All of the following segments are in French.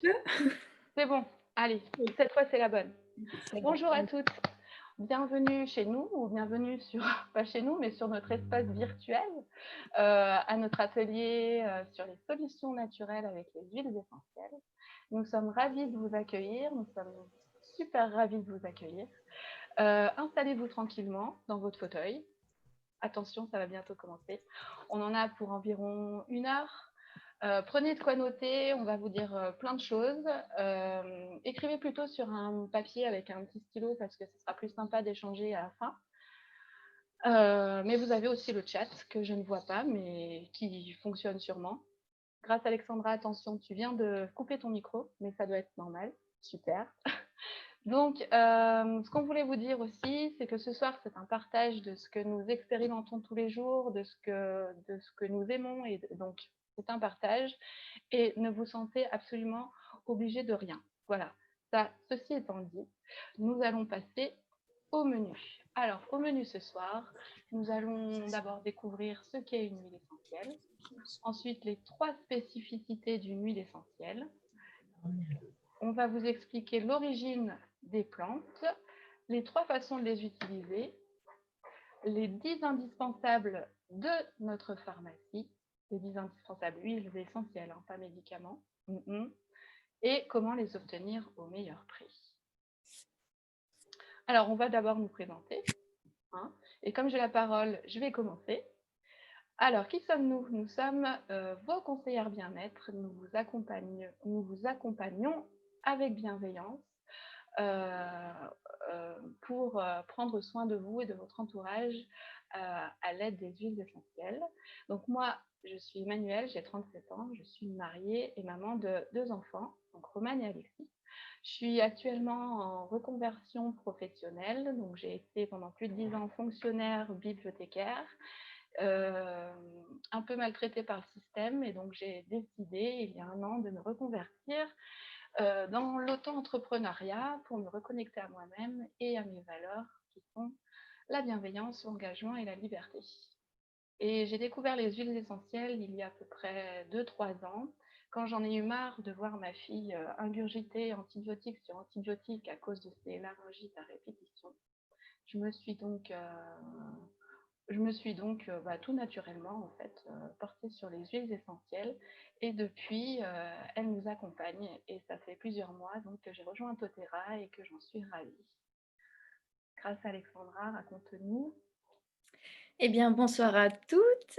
C'est bon, allez, cette fois c'est la bonne. C'est bon. Bonjour à toutes, bienvenue chez nous, ou bienvenue sur, pas chez nous, mais sur notre espace virtuel, à notre atelier sur les solutions naturelles avec les huiles essentielles. Nous sommes ravis de vous accueillir, nous sommes super ravis de vous accueillir. Installez-vous tranquillement dans votre fauteuil. Attention, ça va bientôt commencer. On en a pour environ 1 heure. Prenez de quoi noter, on va vous dire plein de choses. Écrivez plutôt sur un papier avec un petit stylo parce que ce sera plus sympa d'échanger à la fin. Mais vous avez aussi le chat que je ne vois pas, mais qui fonctionne sûrement. Grâce Alexandra, attention, tu viens de couper ton micro, mais ça doit être normal. Super. Donc, ce qu'on voulait vous dire aussi, c'est que ce soir, c'est un partage de ce que nous expérimentons tous les jours, de ce que nous aimons, et donc c'est un partage. Et ne vous sentez absolument obligé de rien. Voilà. Ça, ceci étant dit, nous allons passer au menu. Alors, au menu ce soir, nous allons d'abord découvrir ce qu'est une huile essentielle, ensuite les 3 spécificités d'une huile essentielle. On va vous expliquer l'origine des plantes, les 3 façons de les utiliser, les 10 indispensables de notre pharmacie, les 10 indispensables huiles essentielles, hein, pas médicaments, et comment les obtenir au meilleur prix. Alors, on va d'abord nous présenter, hein, et comme j'ai la parole, je vais commencer. Alors, qui sommes-nous? Nous sommes vos conseillères bien-être. Nous vous accompagnons avec bienveillance pour prendre soin de vous et de votre entourage à l'aide des huiles essentielles. Donc moi, je suis Emmanuelle, j'ai 37 ans, je suis mariée et maman de 2 enfants, donc Romane et Alexis. Je suis actuellement en reconversion professionnelle, donc j'ai été pendant plus de 10 ans fonctionnaire bibliothécaire, un peu maltraitée par le système, et donc j'ai décidé il y a 1 an de me reconvertir dans l'auto-entrepreneuriat pour me reconnecter à moi-même et à mes valeurs qui sont la bienveillance, l'engagement et la liberté. Et j'ai découvert les huiles essentielles il y a à peu près 2-3 ans, quand j'en ai eu marre de voir ma fille ingurgiter antibiotiques sur antibiotiques à cause de ses laryngites à répétition. Je me suis donc tout naturellement en fait portée sur les huiles essentielles, et depuis elles nous accompagnent, et ça fait plusieurs mois donc que j'ai rejoint doTERRA et que j'en suis ravie. Grâce à Alexandra, raconte-nous. Eh bien, bonsoir à toutes.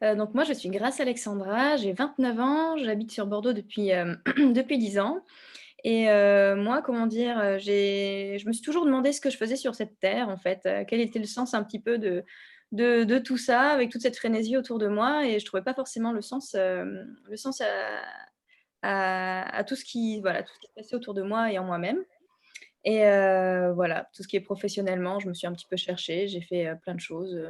Donc moi, je suis Grâce Alexandra, j'ai 29 ans, j'habite sur Bordeaux depuis, depuis 10 ans et moi, comment dire? Je me suis toujours demandé ce que je faisais sur cette terre, en fait, quel était le sens un petit peu de tout ça, avec toute cette frénésie autour de moi, et je trouvais pas forcément le sens à tout ce qui voilà, tout ce qui se passait autour de moi et en moi-même. Et voilà, tout ce qui est professionnellement, je me suis un petit peu cherchée, j'ai fait, plein de choses,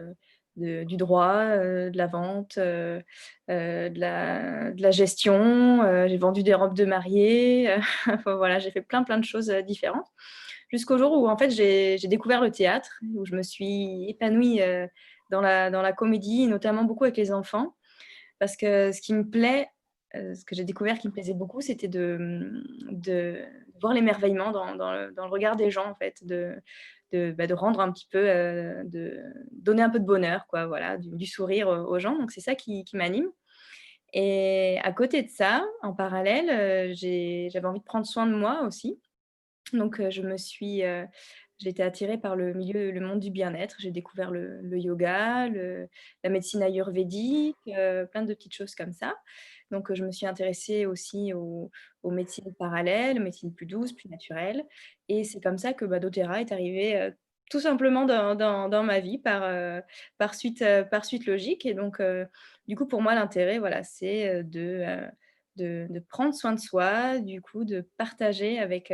du droit, de la vente, de la gestion, j'ai vendu des robes de mariée, enfin voilà, j'ai fait plein de choses, différentes. Jusqu'au jour où en fait j'ai découvert le théâtre, où je me suis épanouie, dans la comédie, notamment beaucoup avec les enfants. Parce que ce qui me plaît, ce que j'ai découvert qui me plaisait beaucoup, c'était de voir l'émerveillement dans le regard des gens, en fait, de rendre un petit peu, de donner un peu de bonheur, quoi, voilà, du sourire, aux gens. Donc c'est ça qui m'anime, et à côté de ça, en parallèle, j'avais envie de prendre soin de moi aussi. Donc j'ai été attirée par le monde du bien-être. J'ai découvert le yoga, la médecine ayurvédique, plein de petites choses comme ça. Donc je me suis intéressée aussi aux médecines parallèles, aux médecines plus douces, plus naturelles, et c'est comme ça que, doTERRA est arrivé, tout simplement dans ma vie par suite logique. Et donc du coup, pour moi, l'intérêt, voilà, c'est, de prendre soin de soi, du coup, de partager avec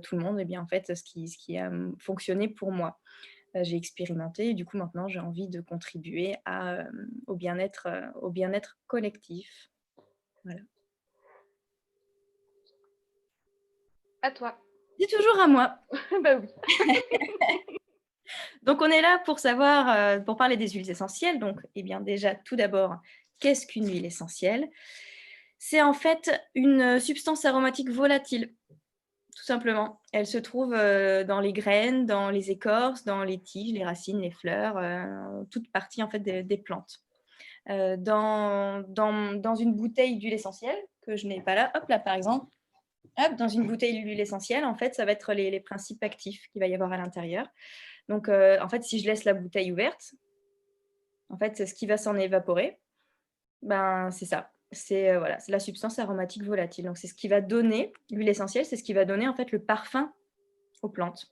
tout le monde, et bien, en fait, ce qui a, fonctionné pour moi. J'ai expérimenté, et du coup, maintenant, j'ai envie de contribuer au bien-être collectif. Voilà. À toi. C'est toujours à moi. Bah oui. Donc on est là pour savoir, pour parler des huiles essentielles. Donc, eh bien, déjà, tout d'abord, qu'est-ce qu'une huile essentielle? C'est en fait une substance aromatique volatile, tout simplement. Elle se trouve, dans les graines, dans les écorces, dans les tiges, les racines, les fleurs, toute partie en fait des plantes. Dans une bouteille d'huile essentielle, que je n'ai pas là, hop là par exemple, hop, dans une bouteille d'huile essentielle, en fait, ça va être les principes actifs qu'il va y avoir à l'intérieur. Donc, en fait, si je laisse la bouteille ouverte, en fait, ce qui va s'en évaporer, ben, c'est ça. C'est, voilà, c'est la substance aromatique volatile. Donc c'est ce qui va donner l'huile essentielle, c'est ce qui va donner, en fait, le parfum aux plantes,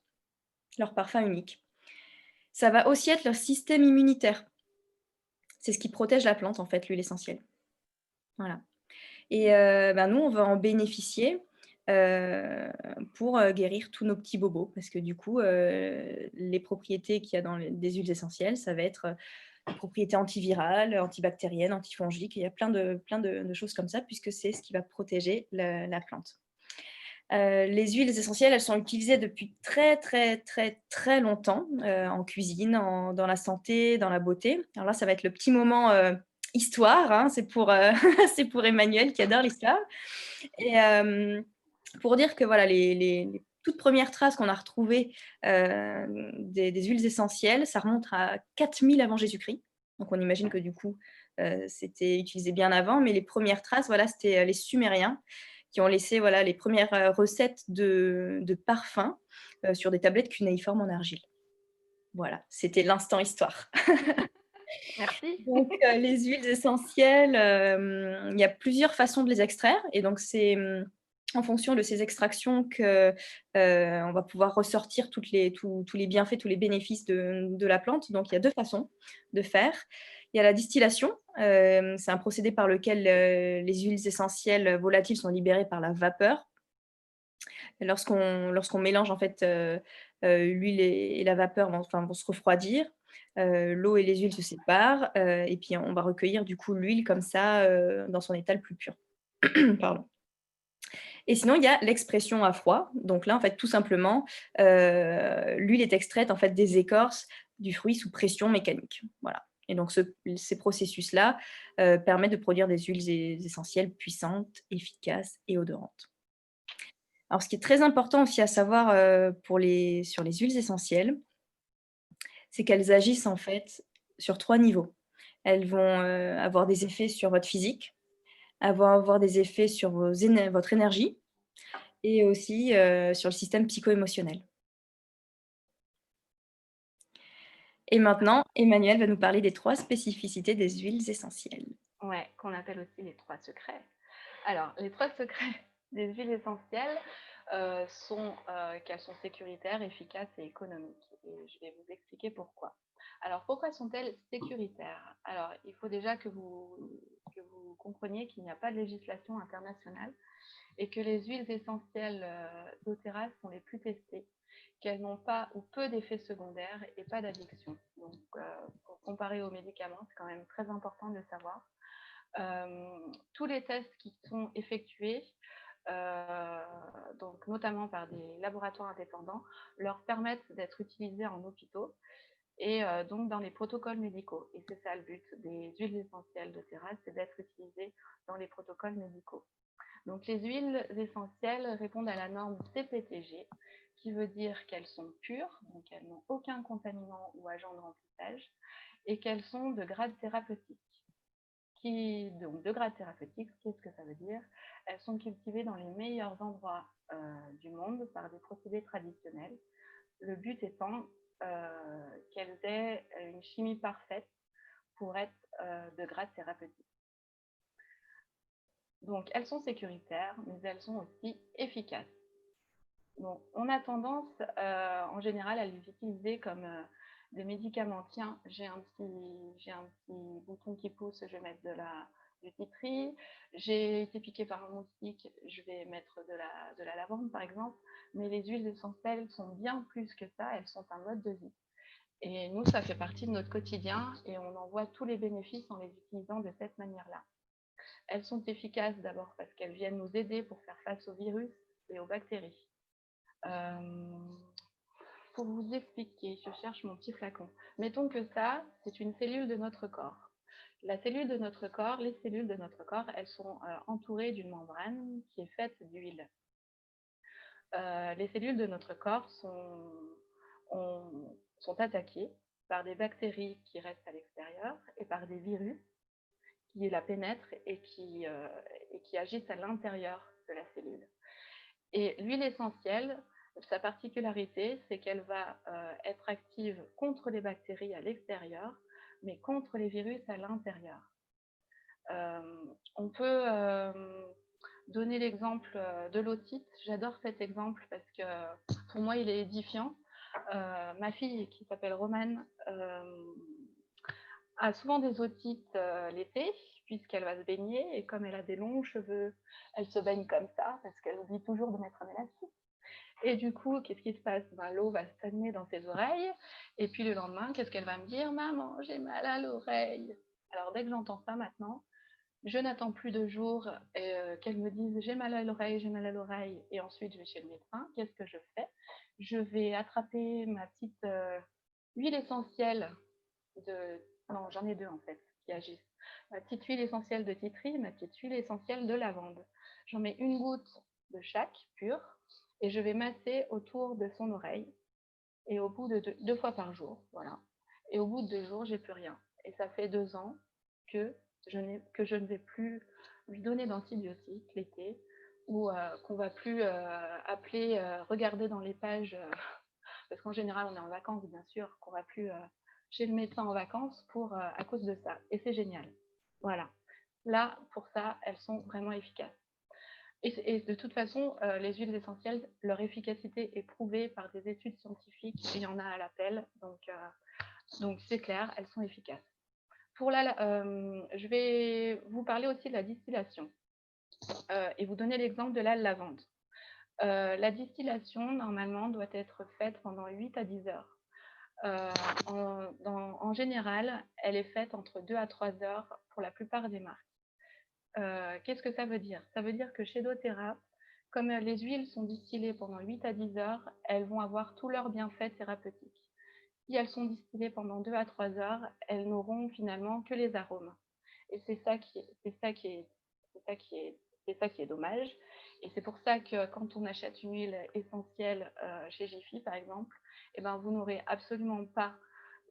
leur parfum unique. Ça va aussi être leur système immunitaire. C'est ce qui protège la plante, en fait, l'huile essentielle. Voilà. Et ben, nous, on va en bénéficier, heu, pour, guérir tous nos petits bobos. Parce que du coup, les propriétés qu'il y a dans les des huiles essentielles, ça va être, des propriétés antivirales, antibactériennes, antifongiques. Il y a plein de choses comme ça, puisque c'est ce qui va protéger la plante. Les huiles essentielles, elles sont utilisées depuis très, très, très, très longtemps, en cuisine, dans la santé, dans la beauté. Alors là, ça va être le petit moment, histoire, hein, c'est pour, c'est pour Emmanuel qui adore l'histoire. Et pour dire que voilà, les toutes premières traces qu'on a retrouvées, des huiles essentielles, ça remonte à 4000 avant Jésus-Christ. Donc on imagine que du coup, c'était utilisé bien avant, mais les premières traces, voilà, c'était, les Sumériens qui ont laissé, voilà, les premières, recettes de parfums, sur des tablettes cunéiformes en argile. Voilà, c'était l'instant histoire. Merci. Donc les huiles essentielles, il y a plusieurs façons de les extraire et donc c'est, en fonction de ces extractions que, on va pouvoir ressortir tous les bienfaits, tous les bénéfices de la plante. Donc il y a 2 façons de faire. Il y a la distillation, c'est un procédé par lequel, les huiles essentielles volatiles sont libérées par la vapeur. Lorsqu'on mélange en fait, l'huile et la vapeur vont se refroidir, l'eau et les huiles se séparent, et puis on va recueillir du coup l'huile comme ça, dans son état le plus pur. Pardon. Et sinon, il y a l'expression à froid. Donc là, en fait, tout simplement, l'huile est extraite en fait des écorces du fruit sous pression mécanique. Voilà. Et donc ces processus-là, permettent de produire des huiles essentielles puissantes, efficaces et odorantes. Alors, ce qui est très important aussi à savoir, sur les huiles essentielles, c'est qu'elles agissent en fait sur 3 niveaux. Elles vont, avoir des effets sur votre physique, elles vont avoir des effets sur votre énergie et aussi, sur le système psycho-émotionnel. Et maintenant, Emmanuel va nous parler des 3 spécificités des huiles essentielles. Ouais, qu'on appelle aussi les 3 secrets. Alors, les 3 secrets des huiles essentielles, sont, qu'elles sont sécuritaires, efficaces et économiques et je vais vous expliquer pourquoi. Alors, pourquoi sont-elles sécuritaires? Alors, il faut déjà que vous compreniez qu'il n'y a pas de législation internationale et que les huiles essentielles, doTERRA sont les plus testées, qu'elles n'ont pas ou peu d'effets secondaires et pas d'addiction. Donc, pour comparer aux médicaments, c'est quand même très important de le savoir. Tous les tests qui sont effectués, donc notamment par des laboratoires indépendants, leur permettent d'être utilisés en hôpitaux et donc dans les protocoles médicaux. Et c'est ça le but des huiles essentielles de terrasse, c'est d'être utilisées dans les protocoles médicaux. Donc les huiles essentielles répondent à la norme CPTG, qui veut dire qu'elles sont pures, donc elles n'ont aucun contaminant ou agent de remplissage, et qu'elles sont de grade thérapeutique. Donc de grade thérapeutique, qu'est-ce que ça veut dire? Elles sont cultivées dans les meilleurs endroits du monde par des procédés traditionnels. Le but étant qu'elles aient une chimie parfaite pour être de grade thérapeutique. Donc elles sont sécuritaires, mais elles sont aussi efficaces. Donc on a tendance en général à les utiliser comme des médicaments. Tiens, j'ai un petit bouton qui pousse, je vais mettre du citri. J'ai été piquée par un moustique, je vais mettre de la lavande par exemple. Mais les huiles essentielles sont bien plus que ça, elles sont un mode de vie. Et nous, ça fait partie de notre quotidien et on en voit tous les bénéfices en les utilisant de cette manière-là. Elles sont efficaces d'abord parce qu'elles viennent nous aider pour faire face aux virus et aux bactéries. Pour vous expliquer, je cherche mon petit flacon. Mettons que ça, c'est une cellule de notre corps. La cellule de notre corps, les cellules de notre corps, elles sont entourées d'une membrane qui est faite d'huile. Les cellules de notre corps sont attaquées par des bactéries qui restent à l'extérieur et par des virus qui la pénètrent et qui agissent à l'intérieur de la cellule. Et l'huile essentielle, sa particularité, c'est qu'elle va être active contre les bactéries à l'extérieur, mais contre les virus à l'intérieur. On peut donner l'exemple de l'otite. J'adore cet exemple parce que pour moi, il est édifiant. Ma fille, qui s'appelle Romane, a souvent des otites l'été, puisqu'elle va se baigner, et comme elle a des longs cheveux, elle se baigne comme ça, parce qu'elle oublie toujours de mettre un élastique. Et du coup, qu'est-ce qui se passe? L'eau va stagner dans ses oreilles, et puis le lendemain, qu'est-ce qu'elle va me dire? Maman, j'ai mal à l'oreille. Alors dès que j'entends ça maintenant, je n'attends plus de jours qu'elle me dise j'ai mal à l'oreille, et ensuite je vais chez le médecin. Qu'est-ce que je fais? Je vais attraper ma petite huile essentielle de... Non, j'en ai deux en fait qui agissent. Ma petite huile essentielle de titri, ma petite huile essentielle de lavande. J'en mets une goutte de chaque, pure, et je vais masser autour de son oreille, et au bout de deux fois par jour, voilà. Et au bout de 2 jours, j'ai plus rien. Et ça fait 2 ans que je ne vais plus lui donner d'antibiotiques l'été, ou qu'on va plus appeler, regarder dans les pages, parce qu'en général on est en vacances bien sûr, qu'on va plus chez le médecin en vacances à cause de ça. Et c'est génial. Voilà. Là, pour ça, elles sont vraiment efficaces. Et de toute façon, les huiles essentielles, leur efficacité est prouvée par des études scientifiques, et il y en a à l'appel, donc c'est clair, elles sont efficaces. Je vais vous parler aussi de la distillation et vous donner l'exemple de la lavande. La distillation, normalement, doit être faite pendant 8 à 10 heures. En général, elle est faite entre 2 à 3 heures pour la plupart des marques. Qu'est-ce que ça veut dire? Ça veut dire que chez doTERRA, comme les huiles sont distillées pendant 8 à 10 heures, elles vont avoir tous leurs bienfaits thérapeutiques. Si elles sont distillées pendant 2 à 3 heures, elles n'auront finalement que les arômes. Et c'est ça qui est dommage. Et c'est pour ça que quand on achète une huile essentielle chez Jiffy, par exemple, eh ben, vous n'aurez absolument pas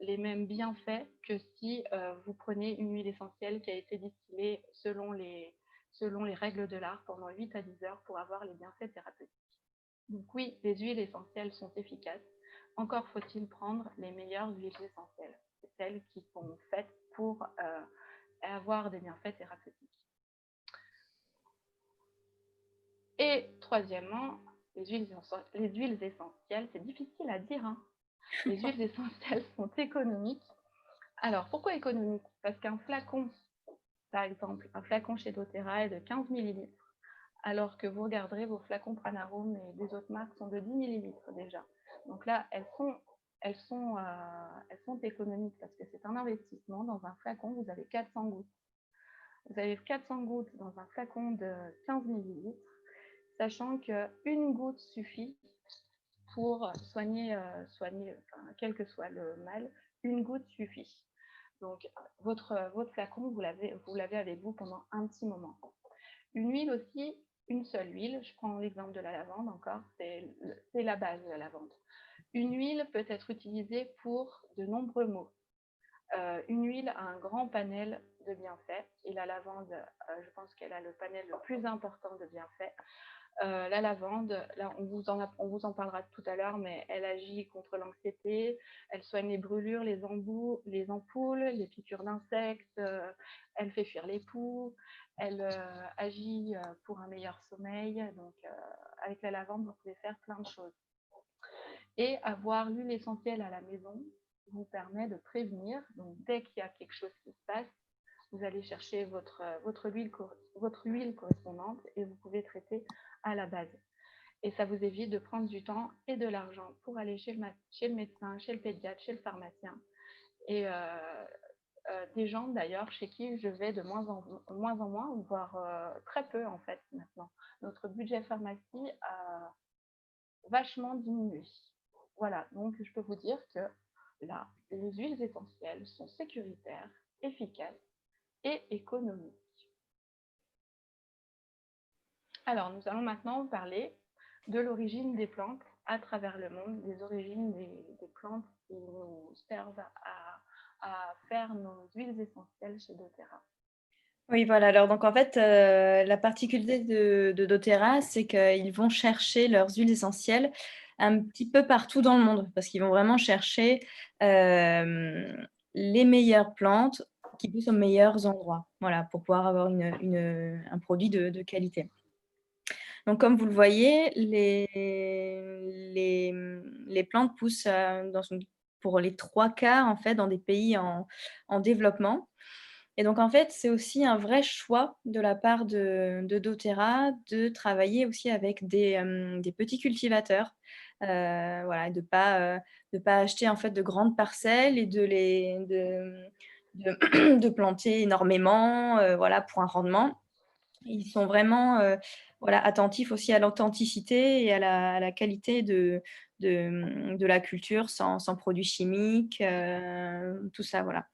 les mêmes bienfaits que si vous prenez une huile essentielle qui a été distillée selon les règles de l'art pendant 8 à 10 heures pour avoir les bienfaits thérapeutiques. Donc oui, les huiles essentielles sont efficaces. Encore faut-il prendre les meilleures huiles essentielles. C'est celles qui sont faites pour avoir des bienfaits thérapeutiques. Et troisièmement, les huiles essentielles, c'est difficile à dire, hein. Les huiles essentielles sont économiques. Alors, pourquoi économiques? Parce qu'un flacon, par exemple, un flacon chez doTERRA est de 15 ml, alors que vous regarderez vos flacons Pranarum et des autres marques sont de 10 ml déjà. Donc là, elles sont économiques parce que c'est un investissement. Dans un flacon, vous avez 400 gouttes. Vous avez 400 gouttes dans un flacon de 15 ml, sachant qu'une goutte suffit pour soigner, quel que soit le mal, une goutte suffit. Donc, votre flacon, vous l'avez avec vous pendant un petit moment. Une huile aussi, une seule huile, je prends l'exemple de la lavande encore, c'est la base de la lavande. Une huile peut être utilisée pour de nombreux maux. Une huile a un grand panel de bienfaits, et la lavande, je pense qu'elle a le panel le plus important de bienfaits. La lavande, là, on vous en parlera tout à l'heure, mais elle agit contre l'anxiété, elle soigne les brûlures, les ampoules, les piqûres d'insectes, elle fait fuir les poux, elle agit pour un meilleur sommeil. Donc, avec la lavande, vous pouvez faire plein de choses. Et avoir l'huile essentielle à la maison vous permet de prévenir. Donc, dès qu'il y a quelque chose qui se passe, vous allez chercher votre huile correspondante et vous pouvez traiter à la base. Et ça vous évite de prendre du temps et de l'argent pour aller chez le médecin, chez le pédiatre, chez le pharmacien. Et des gens d'ailleurs chez qui je vais de moins en moins, voire très peu en fait maintenant. Notre budget pharmacie a vachement diminué. Voilà, donc je peux vous dire que là, les huiles essentielles sont sécuritaires, efficaces, et économique. Alors, nous allons maintenant parler de l'origine des plantes à travers le monde, des origines des plantes qui nous servent à faire nos huiles essentielles chez doTERRA. Oui, voilà. Alors, donc, en fait, la particularité de doTERRA, c'est qu'ils vont chercher leurs huiles essentielles un petit peu partout dans le monde, parce qu'ils vont vraiment chercher les meilleures plantes qui poussent aux meilleurs endroits, voilà, pour pouvoir avoir un produit de qualité. Donc, comme vous le voyez, les plantes poussent pour les 3 quarts, en fait, dans des pays en développement. Et donc, en fait, c'est aussi un vrai choix de la part de doTERRA de travailler aussi avec des petits cultivateurs. Voilà, de pas acheter, en fait, de grandes parcelles et de planter énormément, voilà, pour un rendement. Ils sont vraiment, voilà, attentifs aussi à l'authenticité et à la qualité de la culture sans produits chimiques, tout ça, voilà.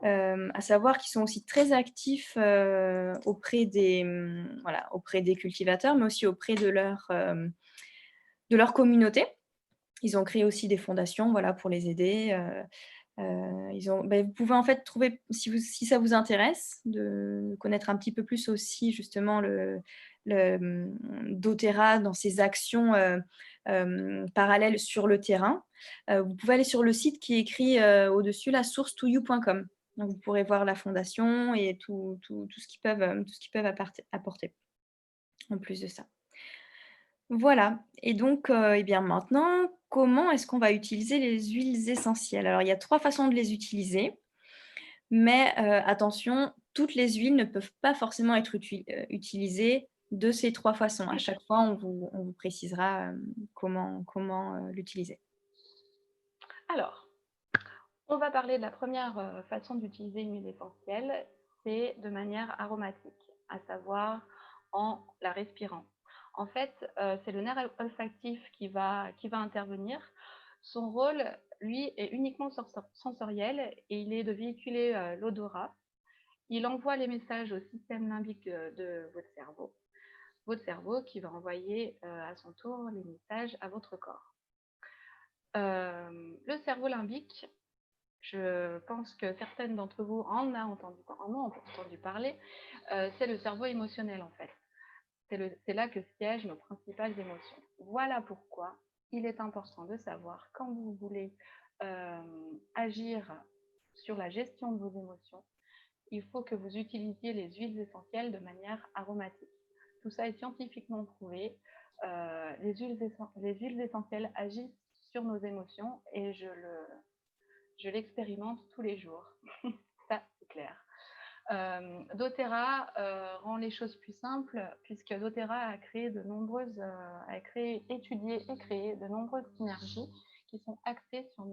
À savoir qu'ils sont aussi très actifs, auprès voilà, auprès des cultivateurs, mais aussi auprès de leur communauté. Ils ont créé aussi des fondations, voilà, pour les aider, vous pouvez en fait trouver, si ça vous intéresse, de connaître un petit peu plus aussi justement doTERRA dans ses actions parallèles sur le terrain. Vous pouvez aller sur le site qui est écrit au-dessus, la source2you.com. Donc vous pourrez voir la fondation et tout ce qu'ils peuvent apporter en plus de ça. Voilà. Et donc, eh bien maintenant, comment est-ce qu'on va utiliser les huiles essentielles? Alors, il y a 3 façons de les utiliser, mais attention, toutes les huiles ne peuvent pas forcément être utilisées de ces 3 façons. À chaque fois, on vous précisera, comment l'utiliser. Alors, on va parler de la première façon d'utiliser une huile essentielle, c'est de manière aromatique, à savoir en la respirant. En fait, c'est le nerf olfactif qui va intervenir. Son rôle, lui, est uniquement sensoriel et il est de véhiculer l'odorat. Il envoie les messages au système limbique de votre cerveau qui va envoyer à son tour les messages à votre corps. Le cerveau limbique, je pense que certaines d'entre vous en ont entendu parler, c'est le cerveau émotionnel en fait. C'est là que siègent nos principales émotions. Voilà pourquoi il est important de savoir quand vous voulez agir sur la gestion de vos émotions, il faut que vous utilisiez les huiles essentielles de manière aromatique. Tout ça est scientifiquement prouvé. Les huiles essentielles agissent sur nos émotions et je l'expérimente tous les jours. Ça, c'est clair. doTERRA rend les choses plus simples puisque doTERRA a étudié et créé de nombreuses synergies qui sont axées sur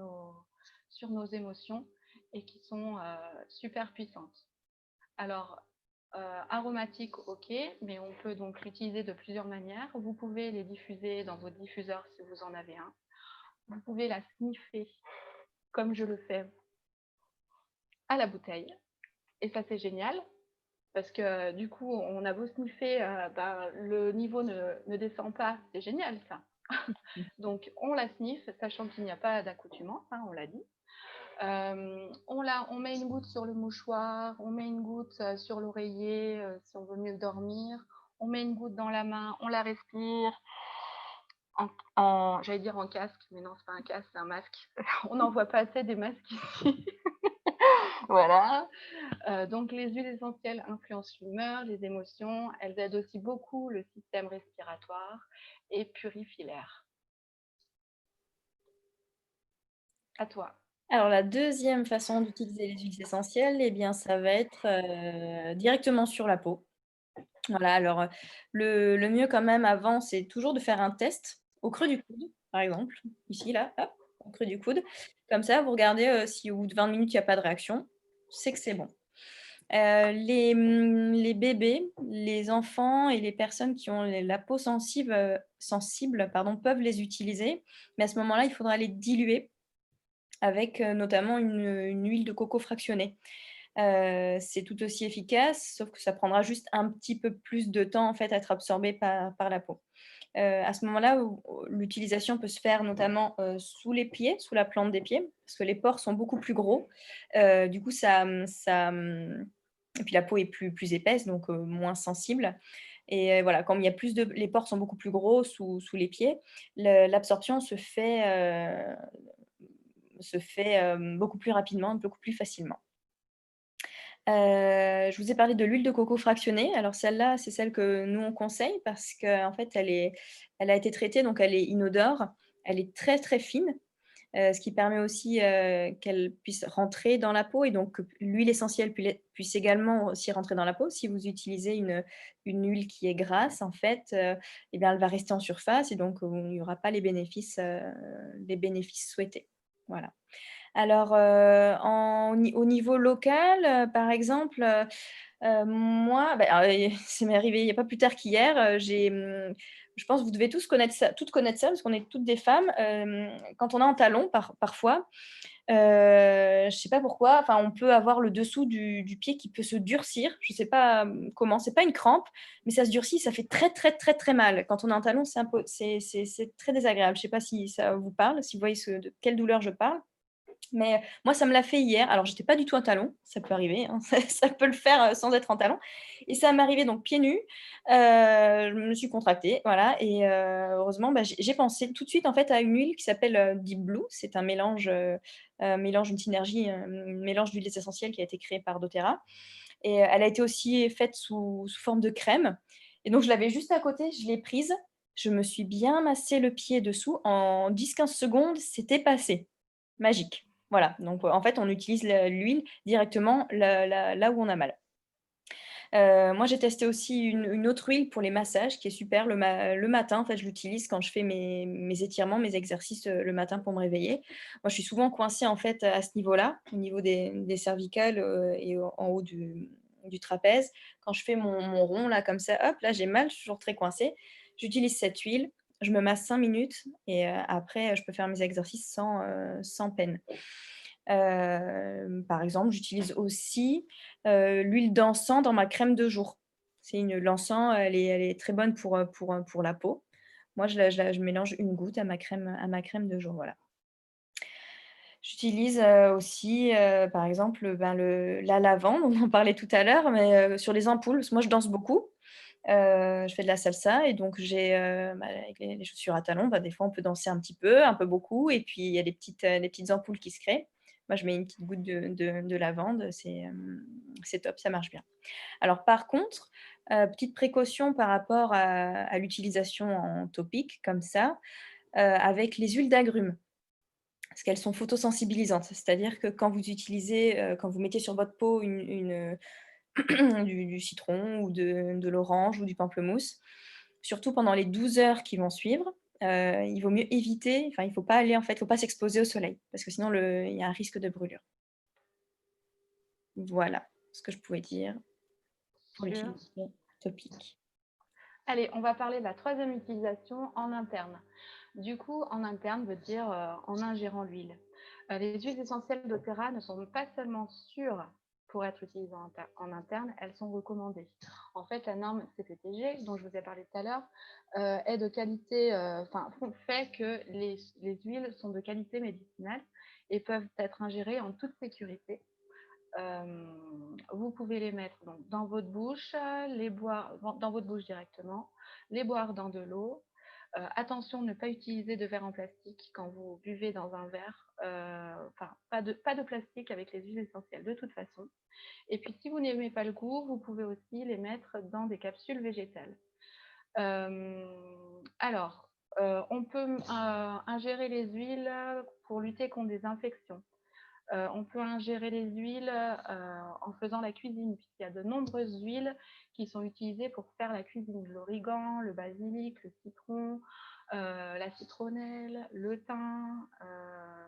nos émotions et qui sont super puissantes. Alors, aromatique, ok, mais on peut donc l'utiliser de plusieurs manières. Vous pouvez les diffuser dans vos diffuseurs si vous en avez un. Vous pouvez la sniffer comme je le fais à la bouteille. Et ça, c'est génial parce que du coup, on a beau sniffer, le niveau ne descend pas. C'est génial, ça. Donc, on la sniffe, sachant qu'il n'y a pas d'accoutumance, hein, on l'a dit. On met une goutte sur le mouchoir, on met une goutte sur l'oreiller si on veut mieux dormir, on met une goutte dans la main, on la respire. J'allais dire en casque, mais non, c'est pas un casque, c'est un masque. On n'en voit pas assez des masques ici. Voilà. Donc les huiles essentielles influencent l'humeur, les émotions. Elles aident aussi beaucoup le système respiratoire et purifient l'air. À toi. Alors, la deuxième façon d'utiliser les huiles essentielles, eh bien, ça va être directement sur la peau. Voilà, alors le mieux quand même avant, c'est toujours de faire un test au creux du coude, par exemple, ici, là, hop, au creux du coude. Comme ça, vous regardez si au bout de 20 minutes, il n'y a pas de réaction, c'est que c'est bon. Les bébés, les enfants et les personnes qui ont la peau sensible, pardon, peuvent les utiliser, mais à ce moment-là, il faudra les diluer avec notamment une huile de coco fractionnée. C'est tout aussi efficace, sauf que ça prendra juste un petit peu plus de temps, en fait, à être absorbé par la peau. À ce moment-là, l'utilisation peut se faire notamment, sous les pieds, sous la plante des pieds, parce que les pores sont beaucoup plus gros. Du coup, et puis la peau est plus épaisse, donc moins sensible et voilà, comme il y a plus de les pores sont beaucoup plus gros sous les pieds, l'absorption se fait beaucoup plus rapidement, beaucoup plus facilement. Je vous ai parlé de l'huile de coco fractionnée. Alors celle-là, c'est celle que nous on conseille parce qu'en fait elle a été traitée, donc elle est inodore, elle est très, très fine, ce qui permet aussi, qu'elle puisse rentrer dans la peau et donc que l'huile essentielle puisse également aussi rentrer dans la peau. Si vous utilisez une huile qui est grasse, en fait, et bien elle va rester en surface et donc, il n'y aura pas les bénéfices souhaités. Voilà. Alors, au niveau local, par exemple, moi, bah, ça m'est arrivé il n'y a pas plus tard qu'hier, je pense que vous devez tous connaître ça toutes connaître ça parce qu'on est toutes des femmes, quand on est en talons parfois, je ne sais pas pourquoi, enfin, on peut avoir le dessous du pied qui peut se durcir. Je ne sais pas, comment, c'est pas une crampe, mais ça se durcit, ça fait très, très, très, très mal. Quand on est en talons, c'est très désagréable. Je ne sais pas si ça vous parle, si vous voyez de quelle douleur je parle? Mais moi, ça me l'a fait hier. Alors, j'étais pas du tout en talons, ça peut arriver, hein, ça peut le faire, sans être en talons et ça m'est arrivé donc pieds nus. Je me suis contractée, voilà et heureusement, bah, j'ai pensé tout de suite, en fait, à une huile qui s'appelle, Deep Blue. C'est un mélange, une synergie, mélange d'huiles essentielles qui a été créé par doTERRA et elle a été aussi faite sous forme de crème et donc je l'avais juste à côté, je l'ai prise, je me suis bien massé le pied dessous. En 10-15 secondes, c'était passé. Magique. Voilà, donc en fait, on utilise l'huile directement là où on a mal. Moi, j'ai testé aussi une autre huile pour les massages qui est super le matin. En fait, je l'utilise quand je fais mes étirements, mes exercices, le matin pour me réveiller. Moi, je suis souvent coincée, en fait, à ce niveau-là, au niveau des cervicales, et en haut du trapèze. Quand je fais mon rond là, comme ça, hop, là, j'ai mal, je suis toujours très coincée. J'utilise cette huile, je me masse 5 minutes et après, je peux faire mes exercices sans peine. Par exemple, j'utilise aussi, l'huile d'encens dans ma crème de jour. L'encens, elle est très bonne pour la peau. Moi, je mélange une goutte à ma crème de jour, voilà. J'utilise, aussi, par exemple, ben, la lavande, on en parlait tout à l'heure, mais sur les ampoules, parce que moi je danse beaucoup, je fais de la salsa et donc bah, avec les chaussures à talons, bah, des fois on peut danser un peu beaucoup et puis il y a des petites ampoules qui se créent. Moi je mets une petite goutte de lavande, c'est top, ça marche bien. Alors par contre, petite précaution par rapport à l'utilisation en topique comme ça, avec les huiles d'agrumes. Parce qu'elles sont photosensibilisantes. C'est-à-dire que quand vous mettez sur votre peau du citron ou de l'orange ou du pamplemousse, surtout pendant les 12 heures qui vont suivre, il vaut mieux éviter enfin, il faut pas aller en fait, il faut pas s'exposer au soleil parce que sinon il y a un risque de brûlure. Voilà ce que je pouvais dire pour Sûr. l'utilisation topique. Allez, on va parler de la troisième utilisation en interne. Du coup, en interne veut dire en ingérant l'huile. Les huiles essentielles doTERRA ne sont pas seulement sûres pour être utilisées en interne, elles sont recommandées. En fait, la norme CPTG, dont je vous ai parlé tout à l'heure, est de qualité, fait que les huiles sont de qualité médicinale et peuvent être ingérées en toute sécurité. Vous pouvez les mettre donc, dans votre bouche, les boire dans votre bouche directement, les boire dans de l'eau. Attention, ne pas utiliser de verre en plastique quand vous buvez dans un verre. Pas de plastique avec les huiles essentielles de toute façon. Et puis, si vous n'aimez pas le goût, vous pouvez aussi les mettre dans des capsules végétales. Alors, on peut ingérer les huiles pour lutter contre des infections. On peut ingérer les huiles en faisant la cuisine, puisqu'il y a de nombreuses huiles qui sont utilisées pour faire la cuisine. L'origan, le basilic, le citron, la citronnelle, le thym,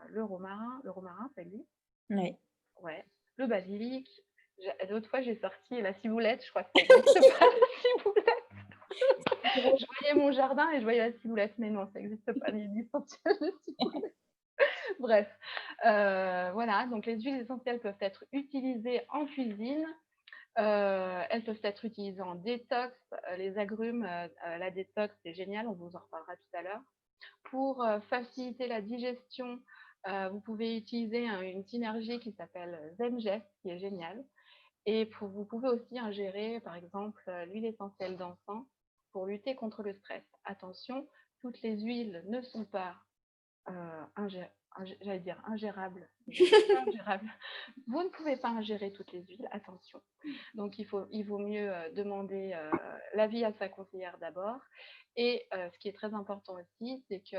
le romarin. Le romarin, ça existe? Oui. Ouais. Le basilic. L'autre fois, j'ai sorti la ciboulette. Je crois que ça n'existe pas, la ciboulette. Je voyais mon jardin et je voyais la ciboulette, mais non, ça n'existe pas, les huiles essentielles de ciboulette. Bref, voilà, donc les huiles essentielles peuvent être utilisées en cuisine. Elles peuvent être utilisées en détox. Les agrumes, la détox, c'est génial, on vous en reparlera tout à l'heure. Pour faciliter la digestion, vous pouvez utiliser une synergie qui s'appelle Zengest, qui est géniale. Et vous pouvez aussi ingérer, par exemple, l'huile essentielle d'encens pour lutter contre le stress. Attention, toutes les huiles ne sont pas j'allais dire ingérable, ingérable. Vous ne pouvez pas ingérer toutes les huiles, attention. Donc, il vaut mieux demander l'avis à sa conseillère d'abord. Et ce qui est très important aussi, c'est que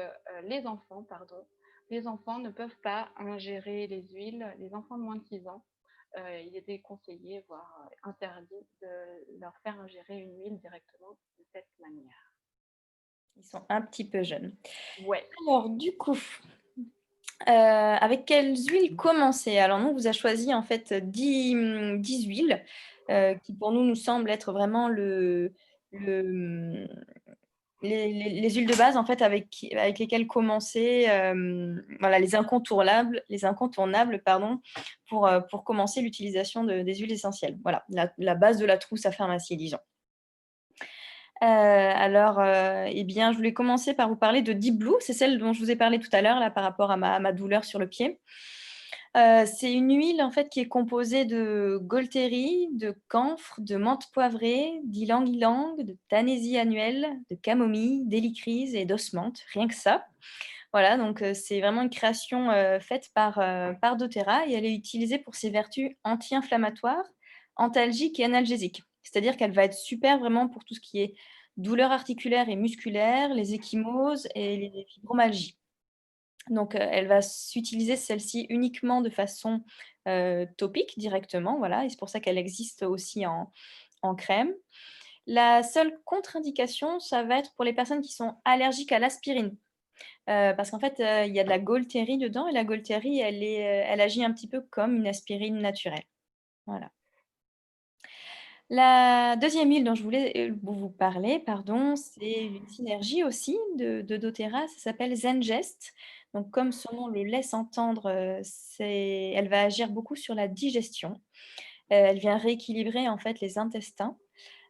les enfants ne peuvent pas ingérer les huiles, les enfants de moins de 6 ans. Il est déconseillé, voire interdit, de leur faire ingérer une huile directement de cette manière. Ils sont un petit peu jeunes. Ouais. Alors, du coup, avec quelles huiles commencer? Alors, nous, on vous a choisi en fait 10 huiles qui, pour nous, nous semblent être vraiment les huiles de base en fait avec lesquelles commencer, voilà, les incontournables, pardon, pour commencer l'utilisation des huiles essentielles. Voilà, la base de la trousse à pharmacie, disons. Alors, eh bien, je voulais commencer par vous parler de Deep Blue. C'est celle dont je vous ai parlé tout à l'heure, là, par rapport à ma douleur sur le pied. C'est une huile, en fait, qui est composée de Golteri, de camphre, de menthe poivrée, d'ylang-ylang, de tanésie annuelle, de camomille, d'hélicryse et d'osmante, rien que ça. Voilà, donc c'est vraiment une création, faite par doTERRA et elle est utilisée pour ses vertus anti-inflammatoires, antalgiques et analgésiques. C'est-à-dire qu'elle va être super vraiment pour tout ce qui est douleurs articulaires et musculaires, les ecchymoses et les fibromalgies. Donc elle va s'utiliser celle-ci uniquement de façon, topique directement, voilà, et c'est pour ça qu'elle existe aussi en crème. La seule contre-indication, ça va être pour les personnes qui sont allergiques à l'aspirine. Parce qu'en fait, il y a de la Golteri dedans et la Golteri, elle agit un petit peu comme une aspirine naturelle. Voilà. La deuxième huile dont je voulais, vous parler, pardon, c'est une synergie aussi de doTERRA, ça s'appelle Zengest. Donc comme son nom le laisse entendre, elle va agir beaucoup sur la digestion. Elle vient rééquilibrer en fait les intestins.